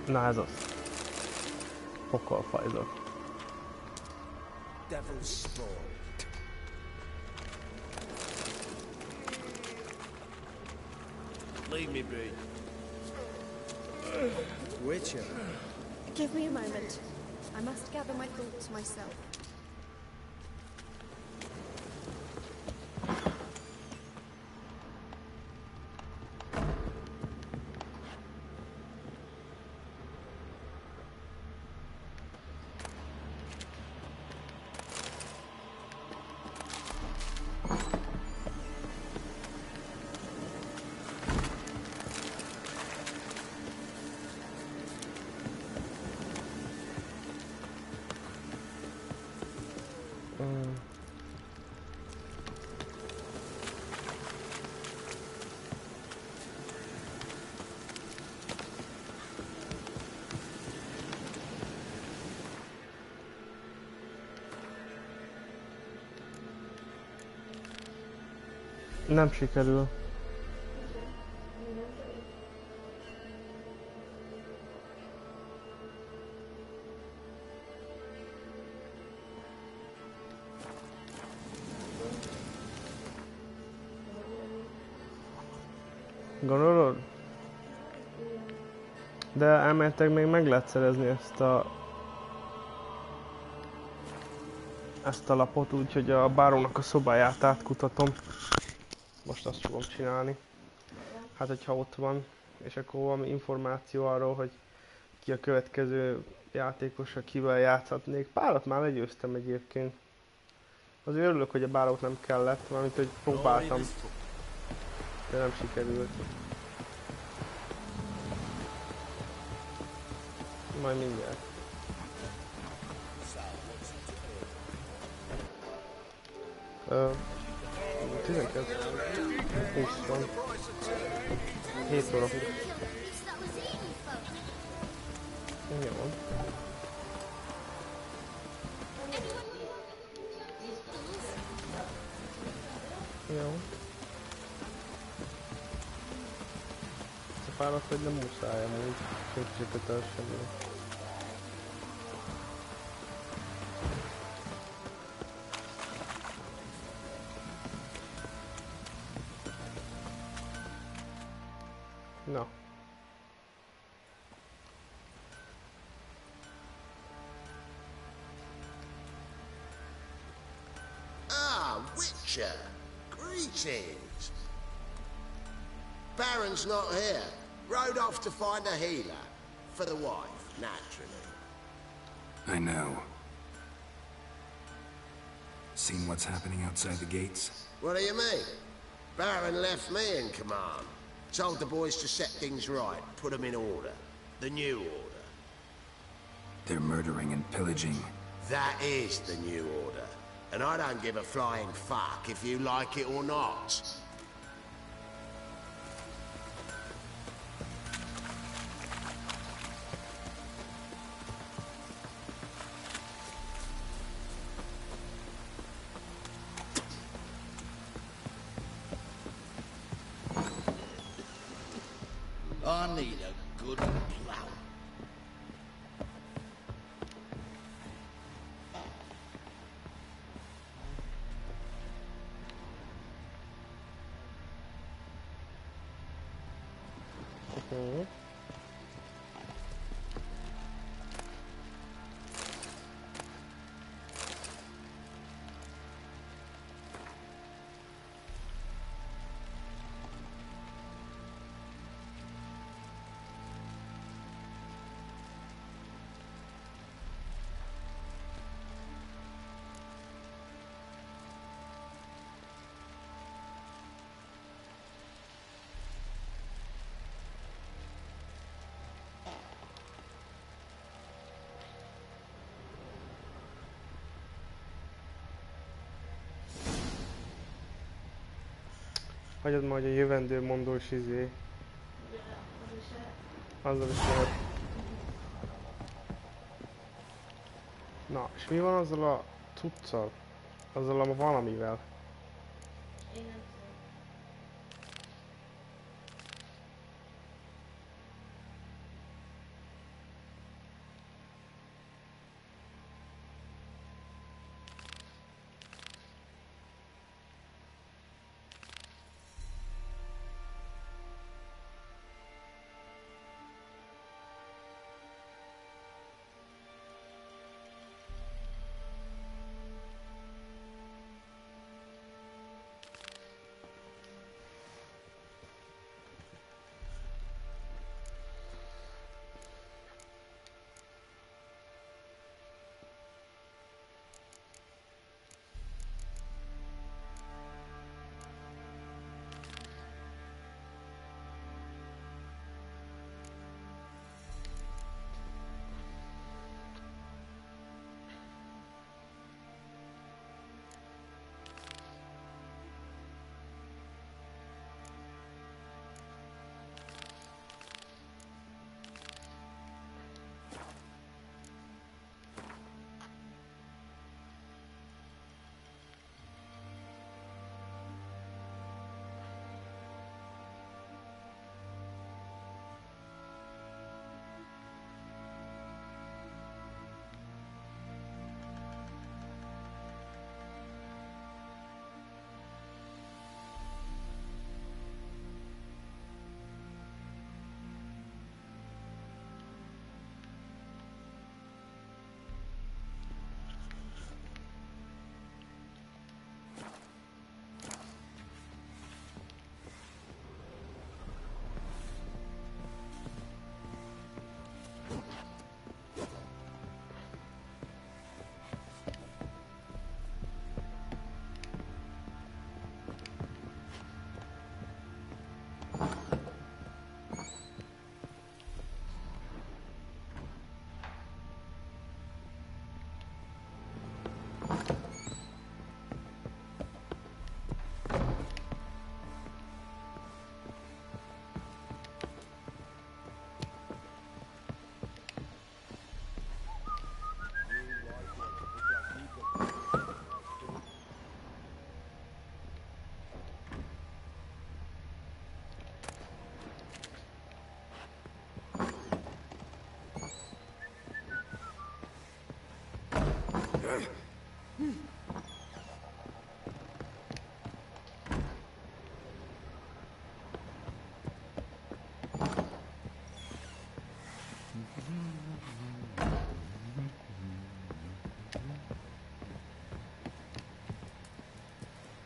Na ez az. Pokolfajzok. Devil's spawn. Leave me be. Witcher. Give me a moment. I must gather my thoughts myself. Nem sikerül. Gondolod? De elméletileg még meg lehet szerezni ezt a lapot, úgyhogy a bárónak a szobáját átkutatom. Most azt fogom csinálni. Hát, hogyha ott van, és akkor valami információ arról, hogy ki a következő játékos, akivel játszhatnék. Párat már legyőztem egyébként. Azért örülök, hogy a bárót nem kellett, valamint, hogy próbáltam. De nem sikerült. Majd mindjárt. Ö... 12. 20 van. 7 óra 20. Jó. Jó. Fáradt, hogy nem muszáj amúgy. Nincs is kötelességű. No. Ah, Witcher! Greetings! Baron's not here. Rode off to find a healer. For the wife, naturally. I know. Seen what's happening outside the gates? What do you mean? Baron left me in command. Told the boys to set things right, put them in order. The new order. They're murdering and pillaging. That is the new order. And I don't give a flying fuck if you like it or not. I need a good plow. Mhm. Hagyod már, hogy a jövendő mondós izé. Azzal is lehet. Na, és mi van azzal a cuccal? Azzal a valamivel?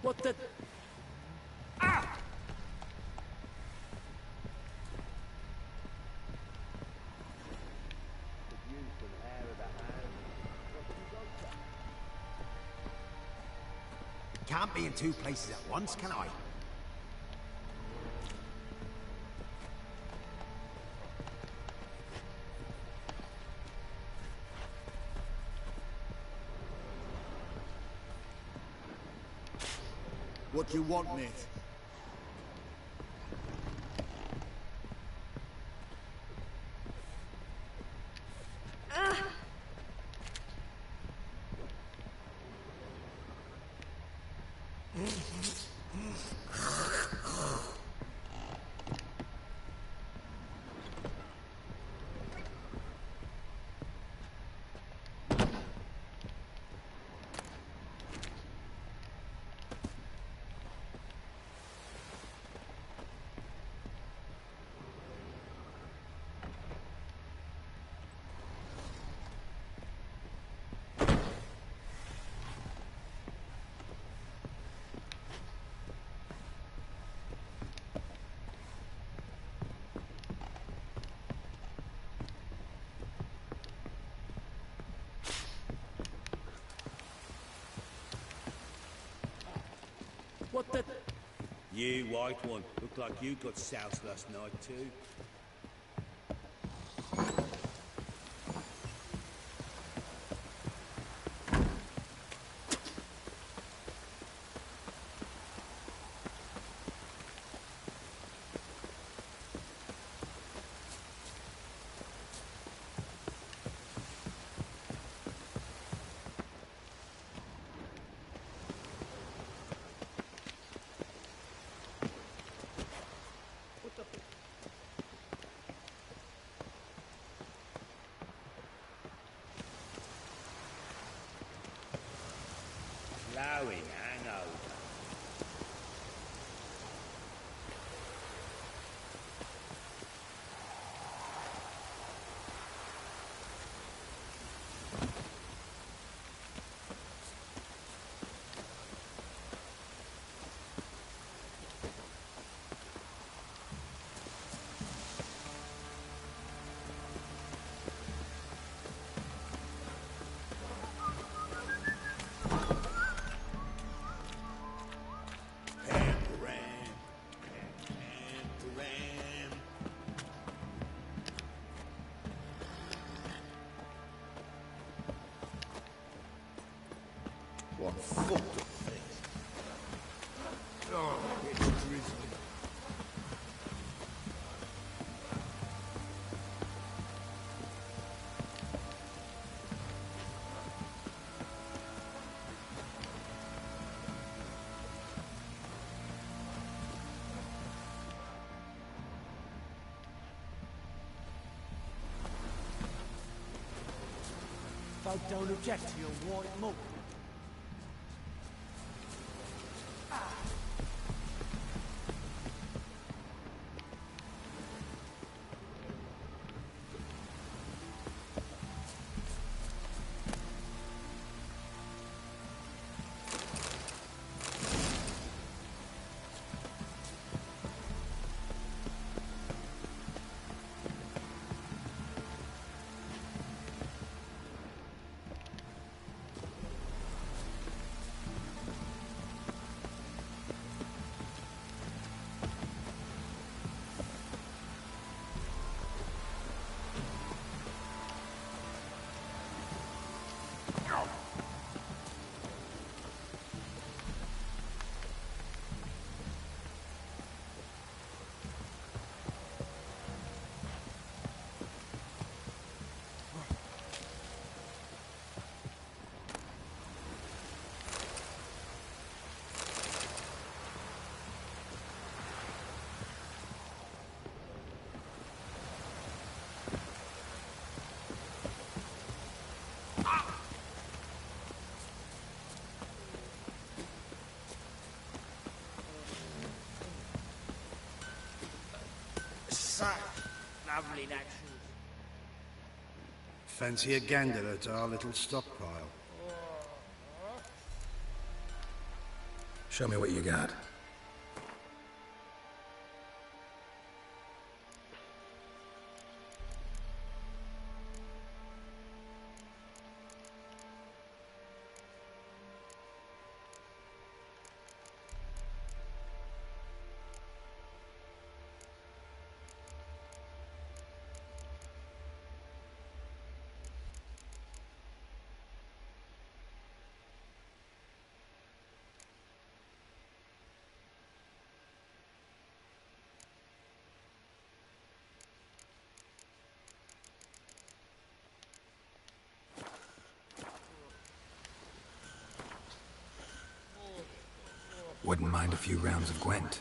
What the... Can't be in two places at once, can I? What do you want, mate? You, white one, look like you got soused last night too. Flowing hangover. What fucked up things. Oh, it's drizzling. Folk don't object to your white mug. Such lovely naturals. Fancy a gander at our little stockpile? Show me what you got. Wouldn't mind a few rounds of Gwent.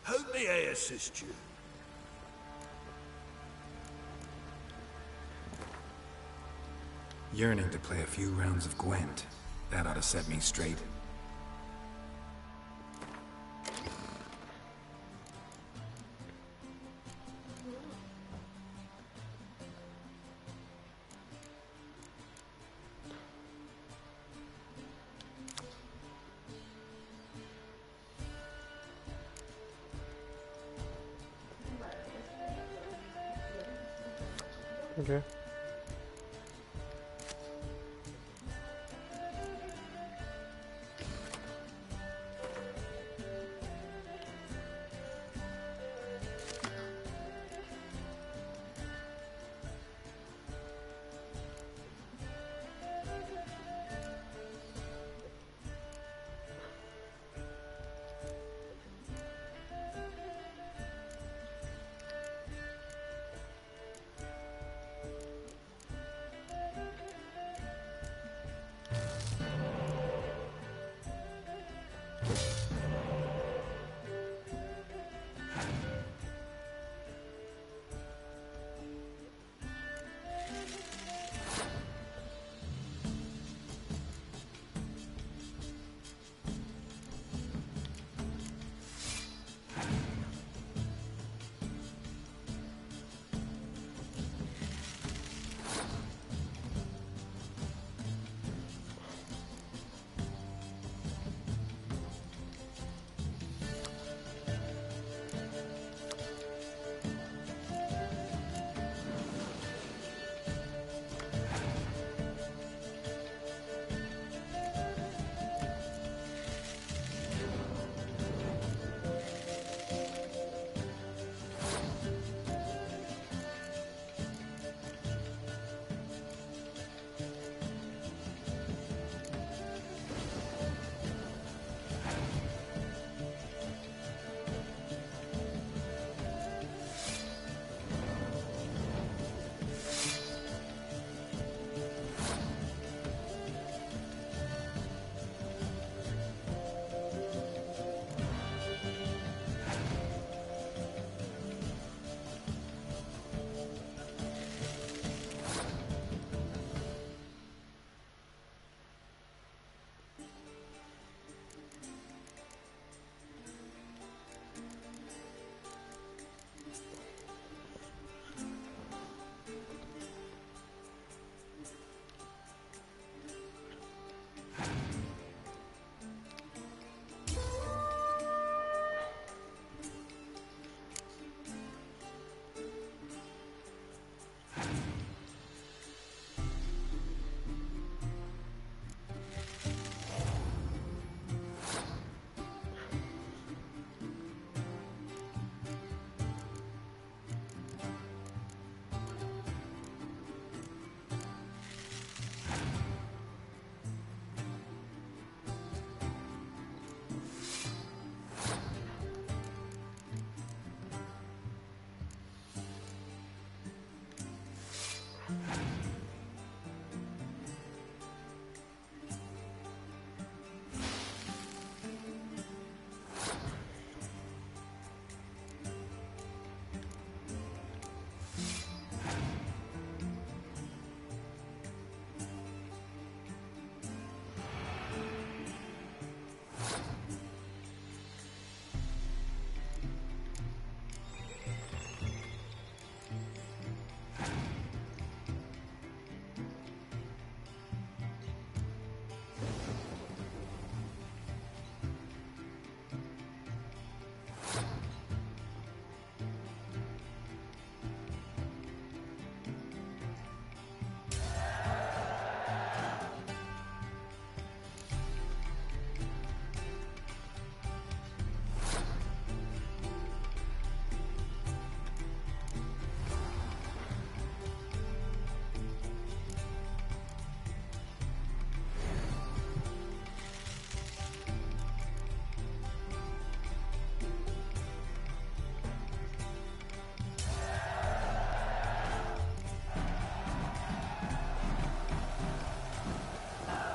How may I assist you? Yearning to play a few rounds of Gwent. That ought to set me straight. Okay.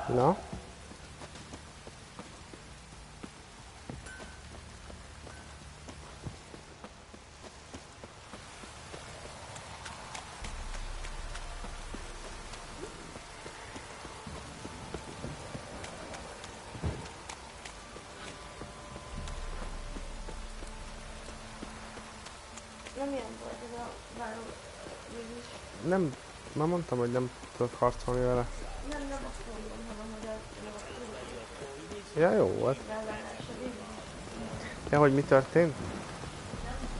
Na? De milyen volt ez a váró végülis? Nem, már mondtam, hogy nem tudok harcolni vele. Nem azt mondom, hanem hogy az Ja, jó volt. ellenállása végül. Ja, hogy mi történt?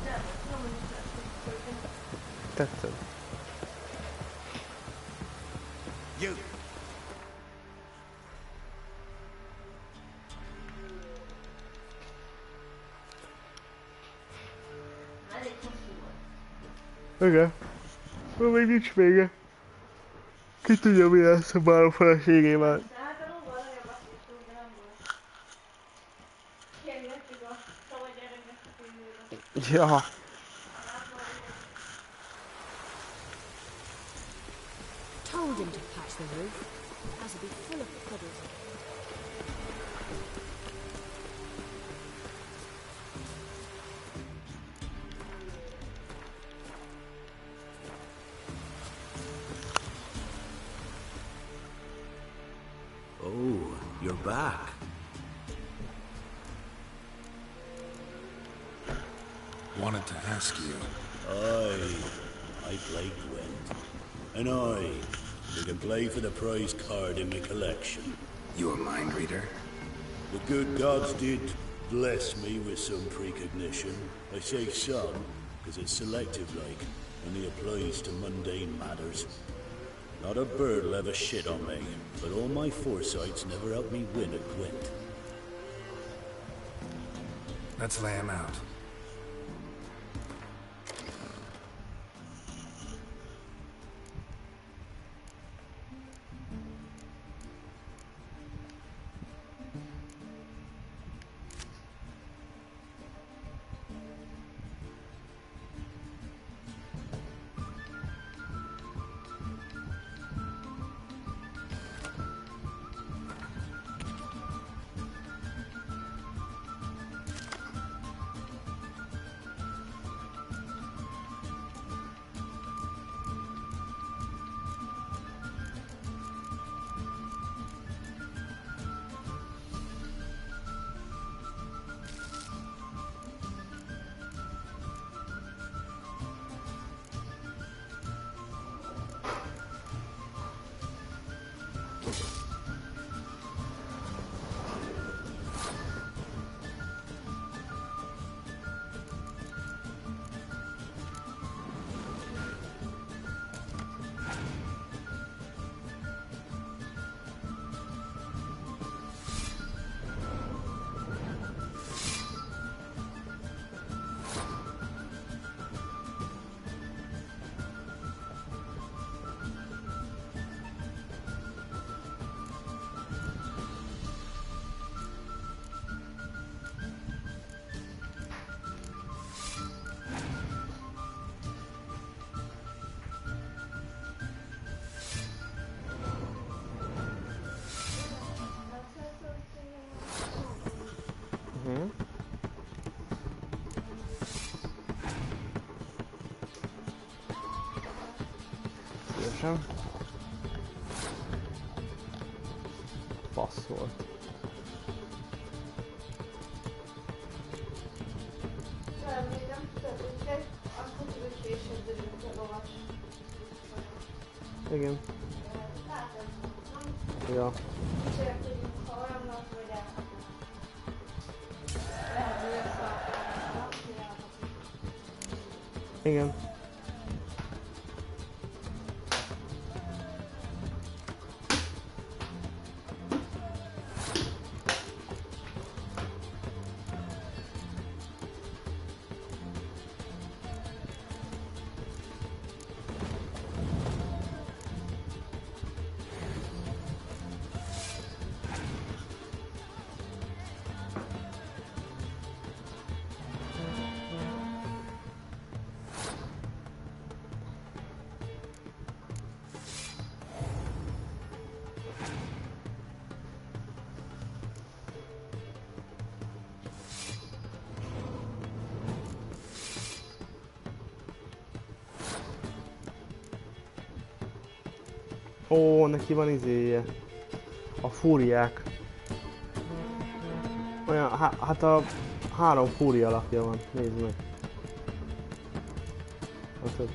Nem, hogy mi történt. Tetszett. You! Igen. Még nincs vége. Ki tudja, mi lesz a báló feleségével. Tehát a lóval nagyon basszító, de nem volt. Kérgettük a szabad gyereknek a filmjébe. Ja. Told him to patch the roof. As it'll be full of puddles. Oh, you're back. Wanted to ask you. I play Gwent. And we can play for the prize card in my collection. You a mind reader? The good gods did bless me with some precognition. I say some, because it's selective like, only applies to mundane matters. Not a bird will ever shit on me, but all my foresights never helped me win a Gwent. Let's lay him out. Szívesen. Passz volt. Igen. Ja. Igen. Ó, neki van izéje. A fúriák. Olyan, hát a 3 fúria alakja van, nézd meg. What's it?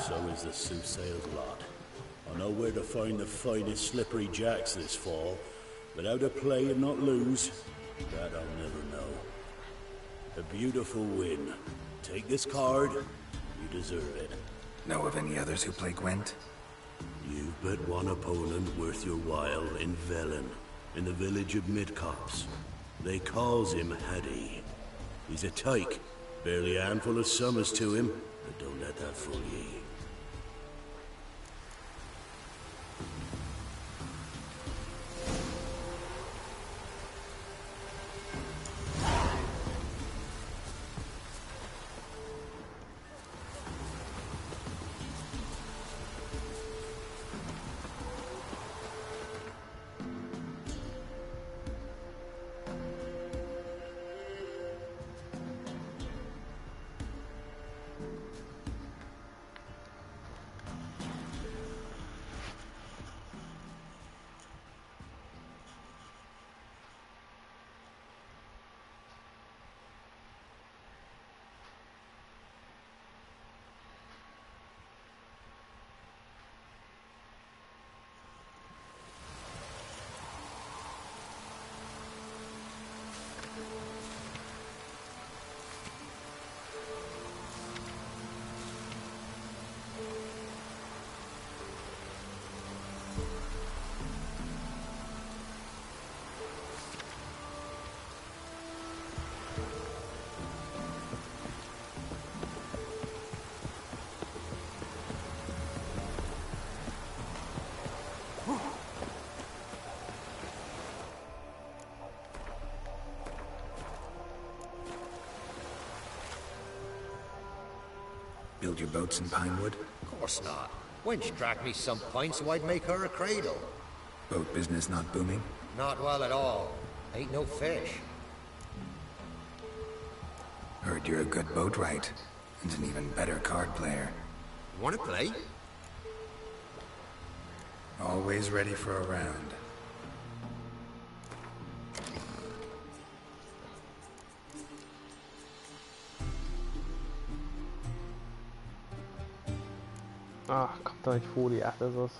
So is the soothsayer's lot. I know where to find the finest slippery jacks this fall, but how to play and not lose, that I'll never know. A beautiful win. Take this card, you deserve it. Know of any others who play Gwent? You've but one opponent worth your while in Velen, in the village of Midcopse. They calls him Haddy. He's a tyke, barely a handful of summers to him, but don't let that fool ye. Build your boats in Pinewood? Of course not. Wench dragged me some pint so I'd make her a cradle. Boat business not booming? Not well at all. Ain't no fish. Heard you're a good boatwright, and an even better card player. Wanna play? Always ready for a round. Ah, kaptam egy fúriát, ez az.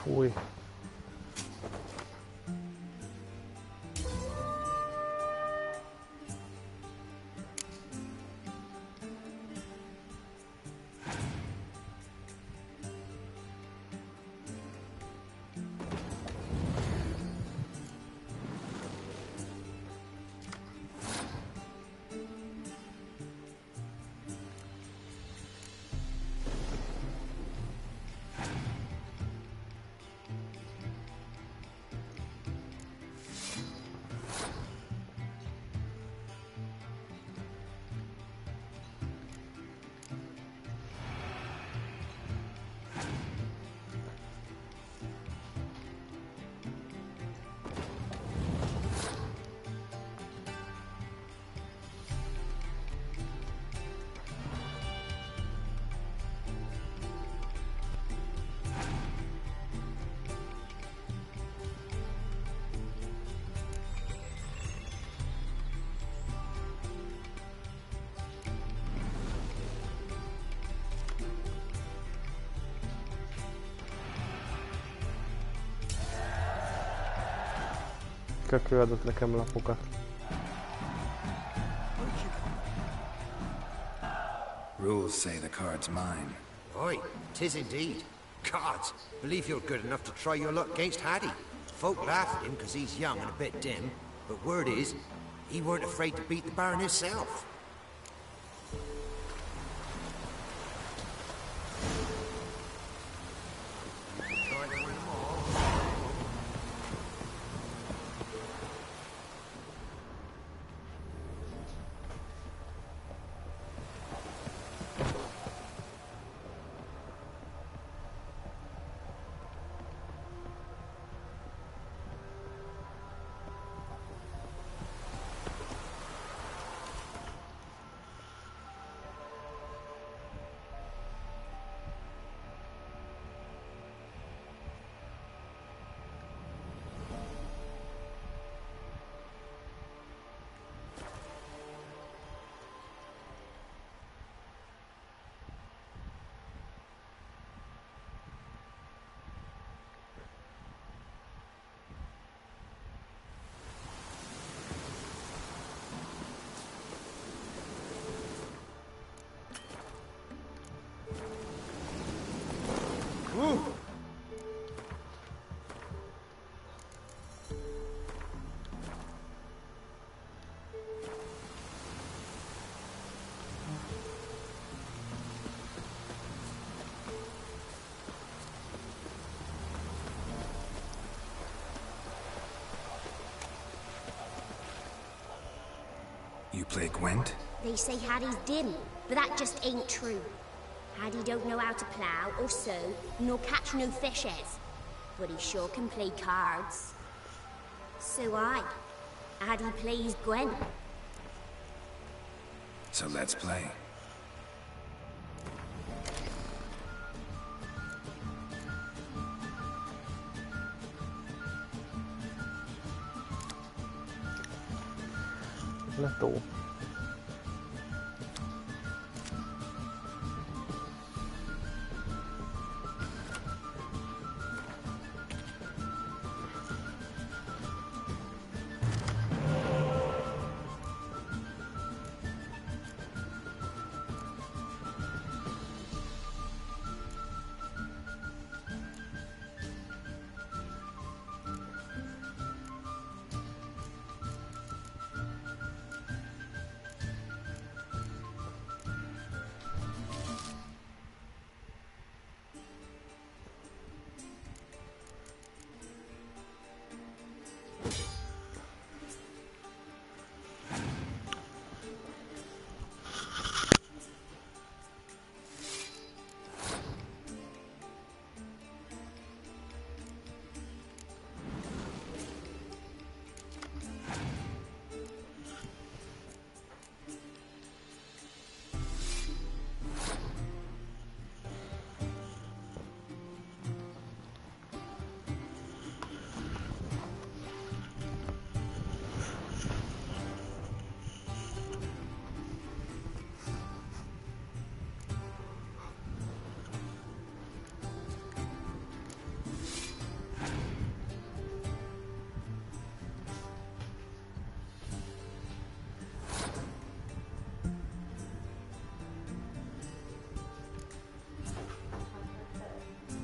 Fúj. Kökő adott nekem lapokat. Rules say the card's mine. Aye, 'tis indeed. Gods, believe you're good enough to try your luck against Hattie. Folk laugh at him because he's young and a bit dim, but word is, he weren't afraid to beat the Baron himself. You play Gwent? They say Hattie's dim, but that just ain't true. Hattie don't know how to plough or sow, nor catch no fishes. But he sure can play cards. So Hattie plays Gwent. So let's play. Letó.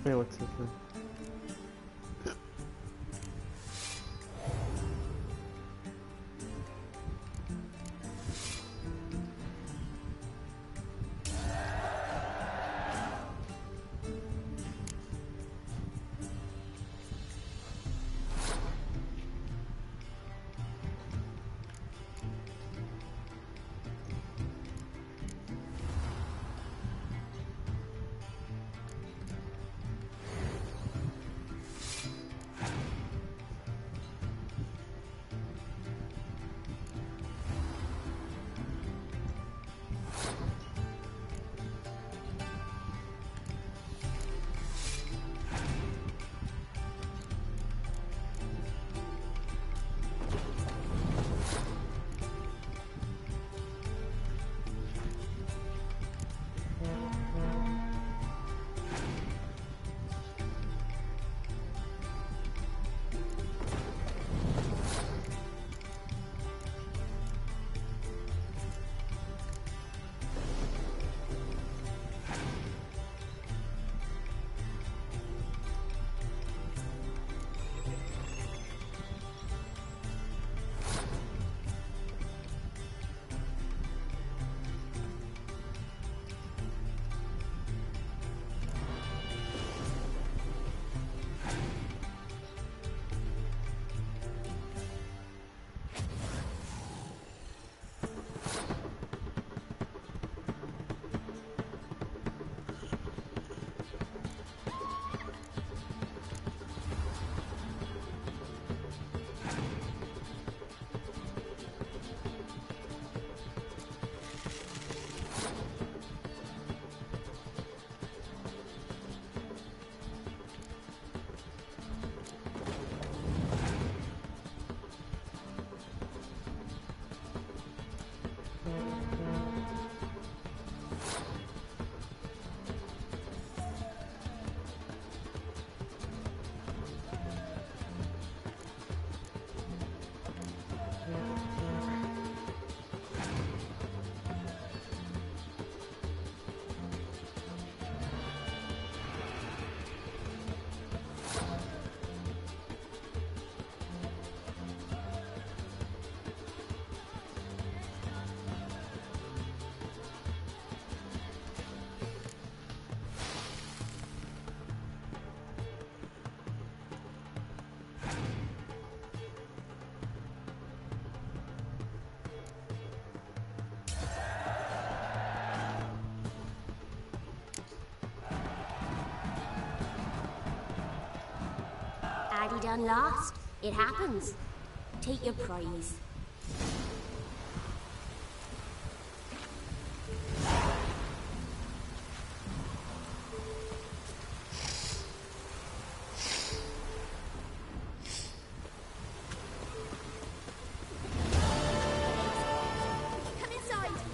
Yeah, what's it? Addy done lost. It happens. Take your prize. Come inside.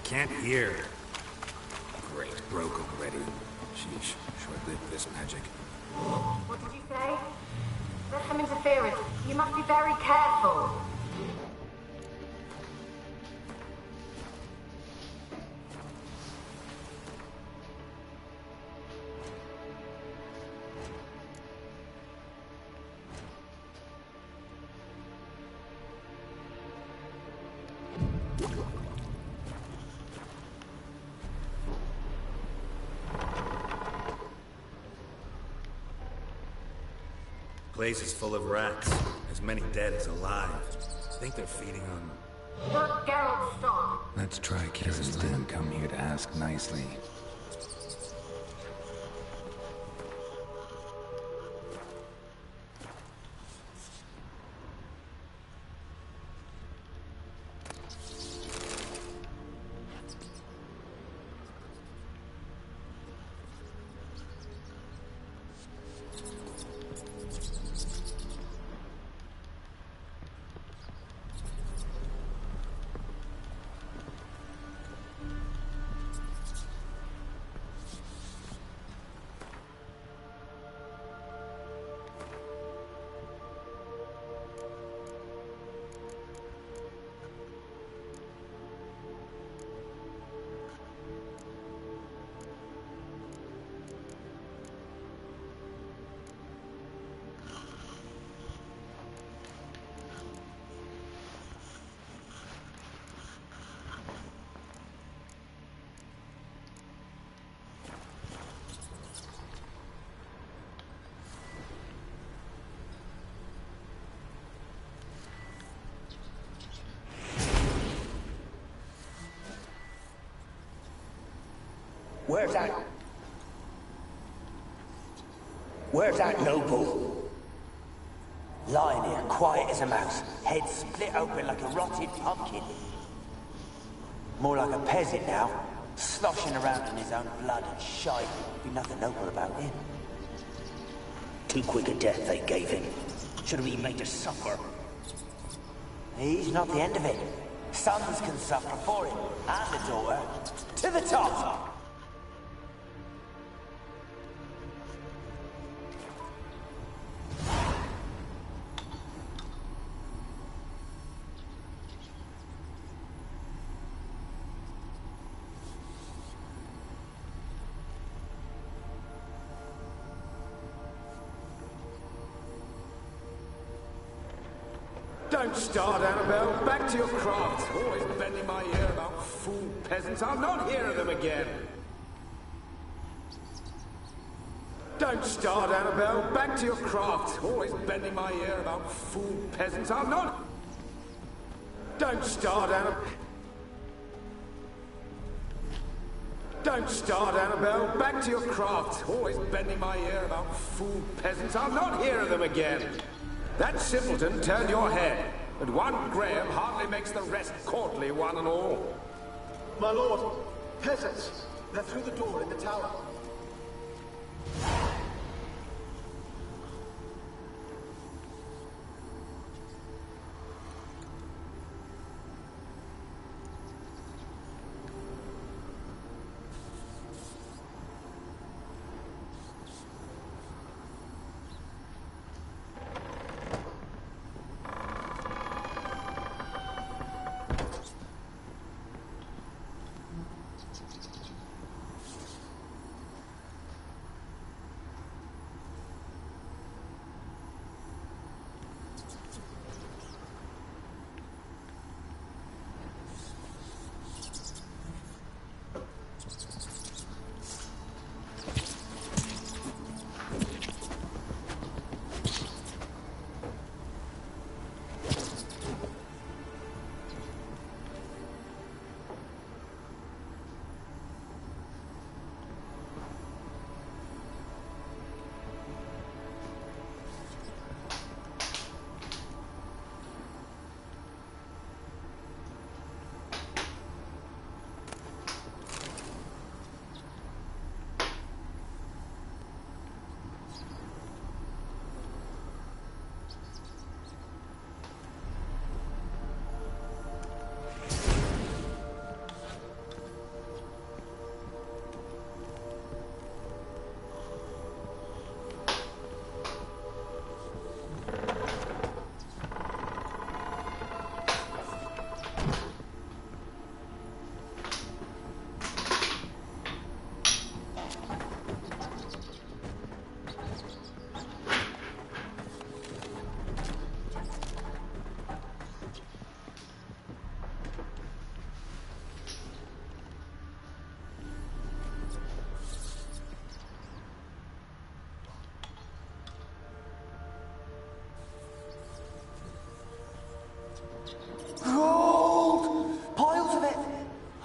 can't hear. Great, broke already. Sheesh, short-lived this magic. What did you say? There's some interference. You must be very careful. Place is full of rats. As many dead as alive. Think they're feeding on... Look, Geralt, stop. Let's try Kira's didn't come here to ask nicely. Where's that noble? Lying here, quiet as a mouse, head split open like a rotted pumpkin. More like a peasant now, sloshing around in his own blood and shite. Be nothing noble about him. Too quick a death they gave him. Should have been made to suffer. He's not the end of it. Sons can suffer for him, and the daughter. To the top! Don't start, Annabelle. Back to your craft. Always bending my ear about fool peasants. I'll not hear of them again. Don't start, Annabelle. Back to your craft. Always bending my ear about fool peasants. I'll not... Don't start, Annabelle. Don't start, Annabelle. Back to your craft. Always bending my ear about fool peasants. I'll not hear of them again. That simpleton turned your head, and one Graham hardly makes the rest courtly, one and all. My lord, peasants, they're through the door in the tower.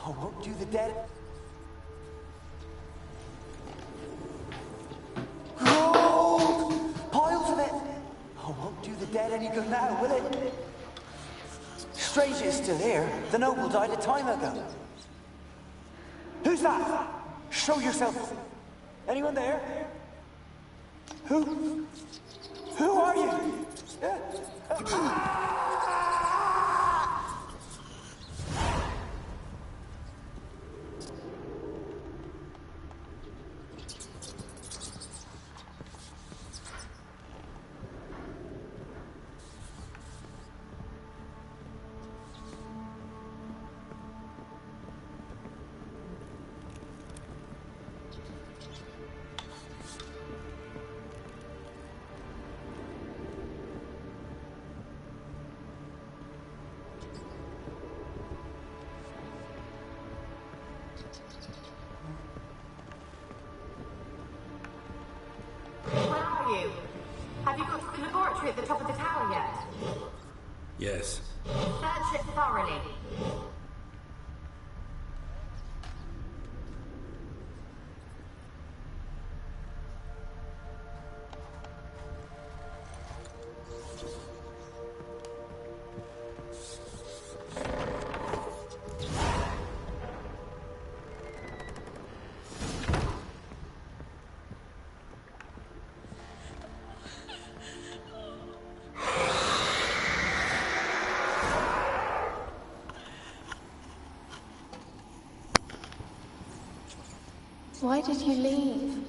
Oh, won't do the dead. Gold! Piles of it! Oh, won't do the dead any good now, will it? Strange it's still here. The noble died a time ago. Who's that? Show yourself. Anyone there? Who? Who are you? Have you got to the laboratory at the top of the tower yet? Yes. Search it thoroughly. Why did you leave?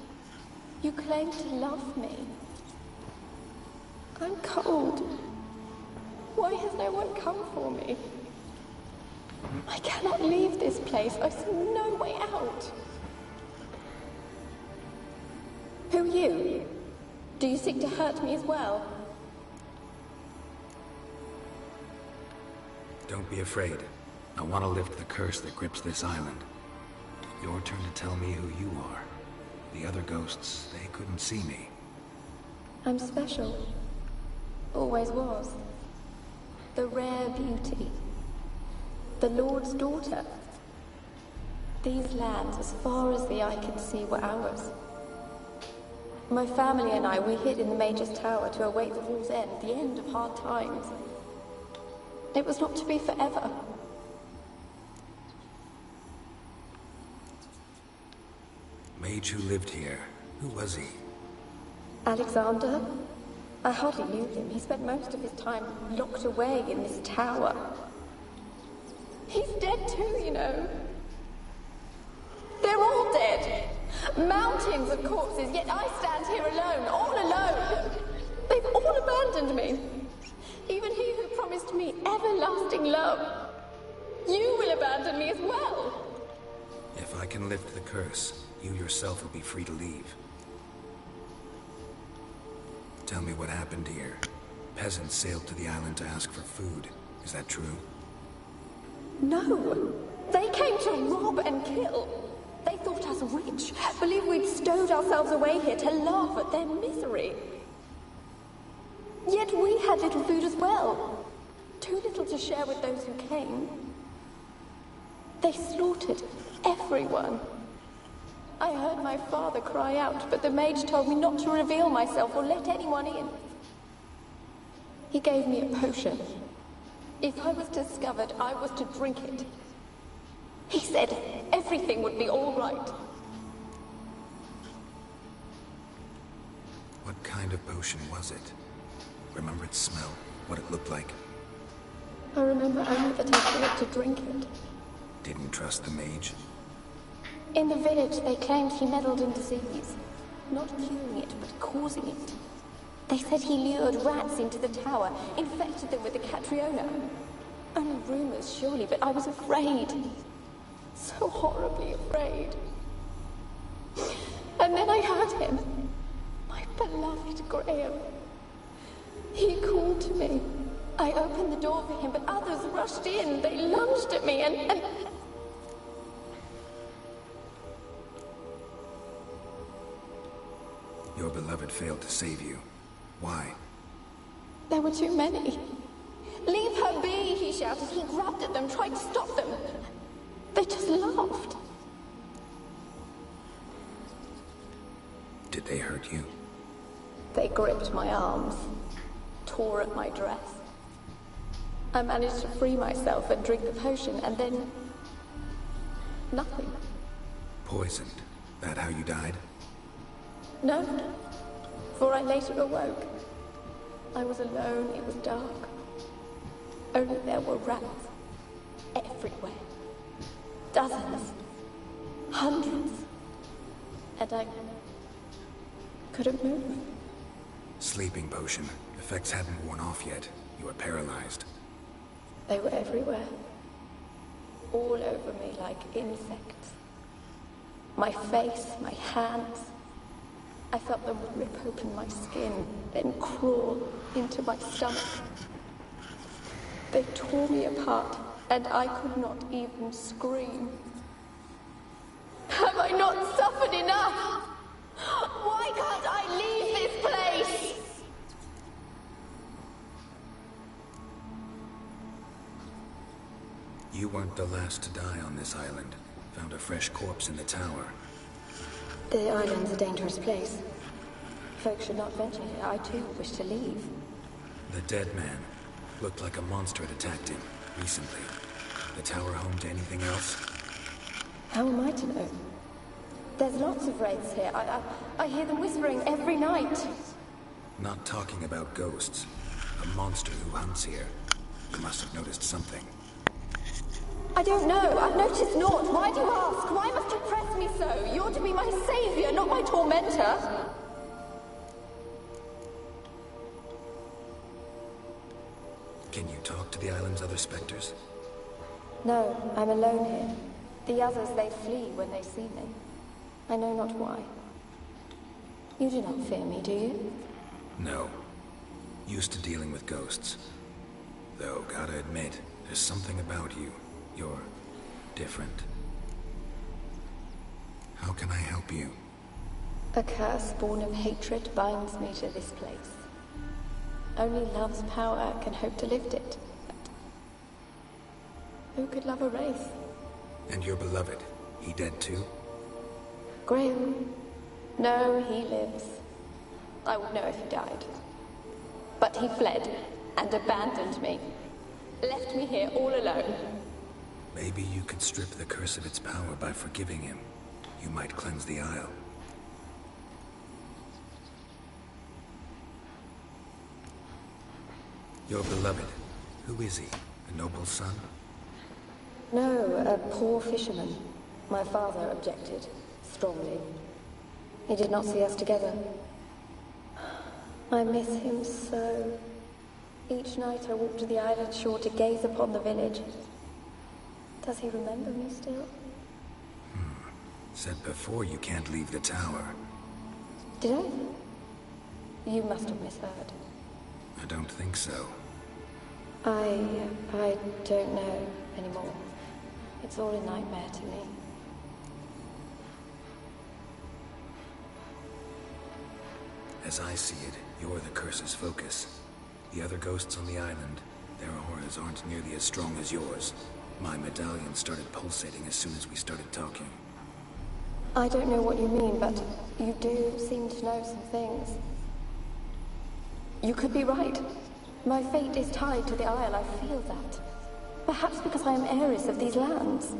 You claimed to love me. I'm cold. Why has no one come for me? I cannot leave this place. I see no way out. Who are you? Do you seek to hurt me as well? Don't be afraid. I want to lift the curse that grips this island. Your turn to tell me who you are. The other ghosts, they couldn't see me. I'm special. Always was. The rare beauty. The Lord's daughter. These lands, as far as the eye could see, were ours. My family and I, we hid in the Major's Tower to await the war's end, the end of hard times. It was not to be forever. Mage who lived here. Who was he? Alexander? I hardly knew him. He spent most of his time locked away in this tower. He's dead too, you know. They're all dead. Mountains of corpses, yet I stand here alone, all alone. They've all abandoned me. Even he who promised me everlasting love. You will abandon me as well. If I can lift the curse, you yourself will be free to leave. Tell me what happened here. Peasants sailed to the island to ask for food. Is that true? No. They came to rob and kill. They thought us rich, believed we'd stowed ourselves away here to laugh at their misery. Yet we had little food as well. Too little to share with those who came. They slaughtered everyone. I heard my father cry out, but the mage told me not to reveal myself or let anyone in. He gave me a potion. If I was discovered, I was to drink it. He said everything would be all right. What kind of potion was it? Remember its smell? What it looked like? I remember only that I thought to drink it. Didn't trust the mage? In the village, they claimed he meddled in disease. Not curing it, but causing it. They said he lured rats into the tower, infected them with the Catriona. Only rumors, surely, but I was afraid. So horribly afraid. And then I heard him. My beloved Graham. He called to me. I opened the door for him, but others rushed in. They lunged at me and... Your beloved failed to save you. Why? There were too many. Leave her be, he shouted. He grabbed at them, tried to stop them. They just hurt you? They gripped my arms, tore at my dress. I managed to free myself and drink the potion, and then... nothing. Poisoned. That how you died? No, for I later awoke. I was alone, it was dark. Only there were rats everywhere. Dozens. Hundreds. And I couldn't move. Sleeping potion. Effects hadn't worn off yet. You were paralyzed. They were everywhere. All over me like insects. My face, my hands. I felt them rip open my skin, then crawl into my stomach. They tore me apart, and I could not even scream. Have I not suffered enough? Why can't I leave this place? You weren't the last to die on this island. Found a fresh corpse in the tower. The island's a dangerous place. Folks should not venture here. I too wish to leave. The dead man. Looked like a monster had attacked him recently. The tower home to anything else? How am I to know? There's lots of wraiths here. I hear them whispering every night. Not talking about ghosts. A monster who hunts here. You must have noticed something. I don't know. I've noticed naught. Why do you ask? Why must you press me so? You're to be my savior, not my tormentor. Can you talk to the island's other specters? No, I'm alone here. The others, they flee when they see me. I know not why. You do not fear me, do you? No. Used to dealing with ghosts. Though, gotta admit, there's something about you. You're different. How can I help you? A curse born of hatred binds me to this place. Only love's power can hope to lift it. But who could love a wraith? And your beloved, he dead too? Graham? No, he lives. I would know if he died. But he fled and abandoned me. Left me here all alone. Maybe you could strip the curse of its power by forgiving him. You might cleanse the Isle. Your beloved, who is he? A noble son? No, a poor fisherman. My father objected, strongly. He did not see us together. I miss him so. Each night I walk to the island shore to gaze upon the village. Does he remember me still? Said before you can't leave the tower. Did I? You must have misheard. I don't think so. I don't know anymore. It's all a nightmare to me. As I see it, you're the curse's focus. The other ghosts on the island, their auras aren't nearly as strong as yours. My medallion started pulsating as soon as we started talking. I don't know what you mean, but you do seem to know some things. You could be right. My fate is tied to the Isle, I feel that. Perhaps because I am heiress of these lands.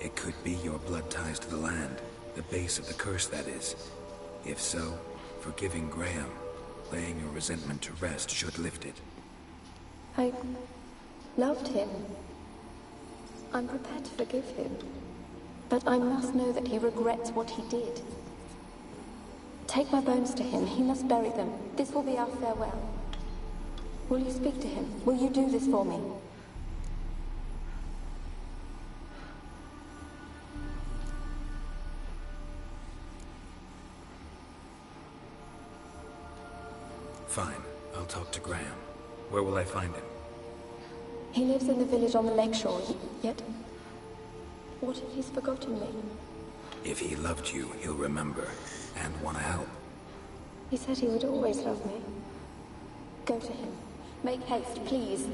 It could be your blood ties to the land, the base of the curse, that is. If so, forgiving Graham, laying your resentment to rest should lift it. I loved him. I'm prepared to forgive him. But I must know that he regrets what he did. Take my bones to him. He must bury them. This will be our farewell. Will you speak to him? Will you do this for me? Fine. I'll talk to Graham. Where will I find him? He lives in the village on the lakeshore, yet... What if he's forgotten me? If he loved you, he'll remember, and want to help. He said he would always love me. Go to him. Make haste, please.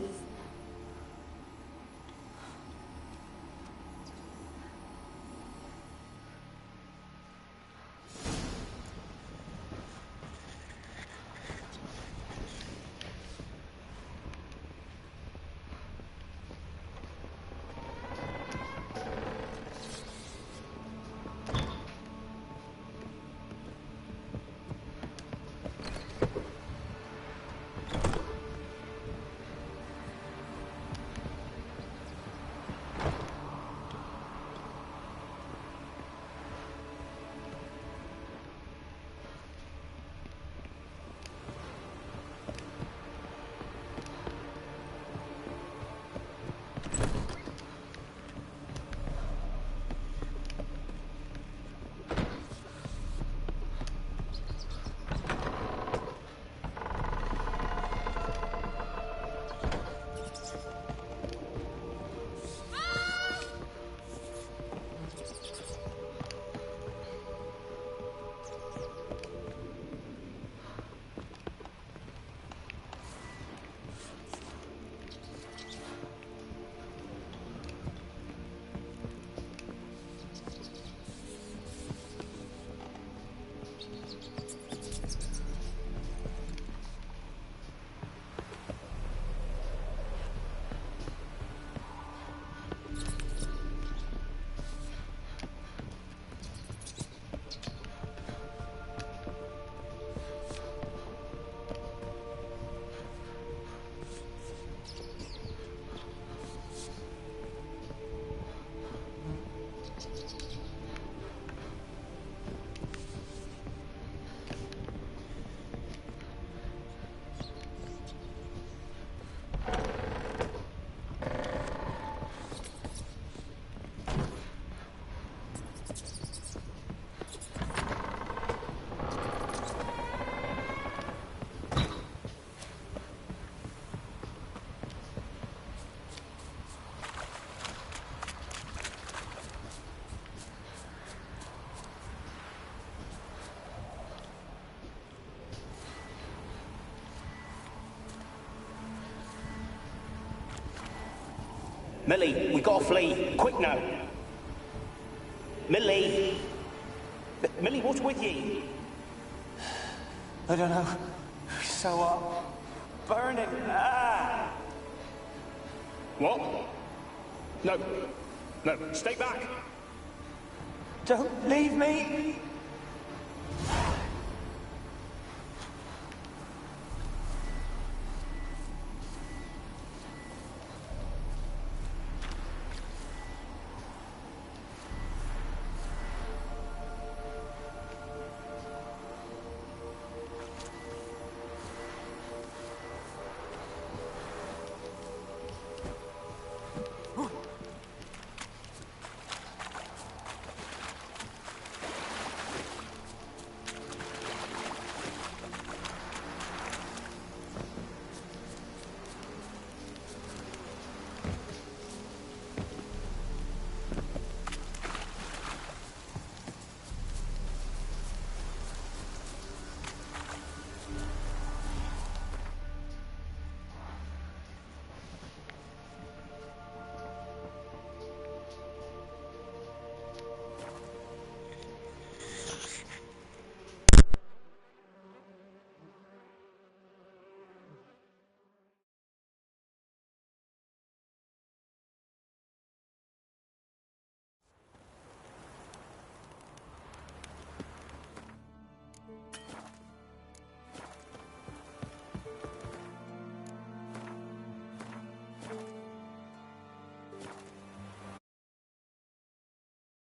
Millie, we gotta flee. Quick now. Millie. Millie, what's with ye? I don't know. So burning. Ah! What? No. No, stay back. Don't leave me.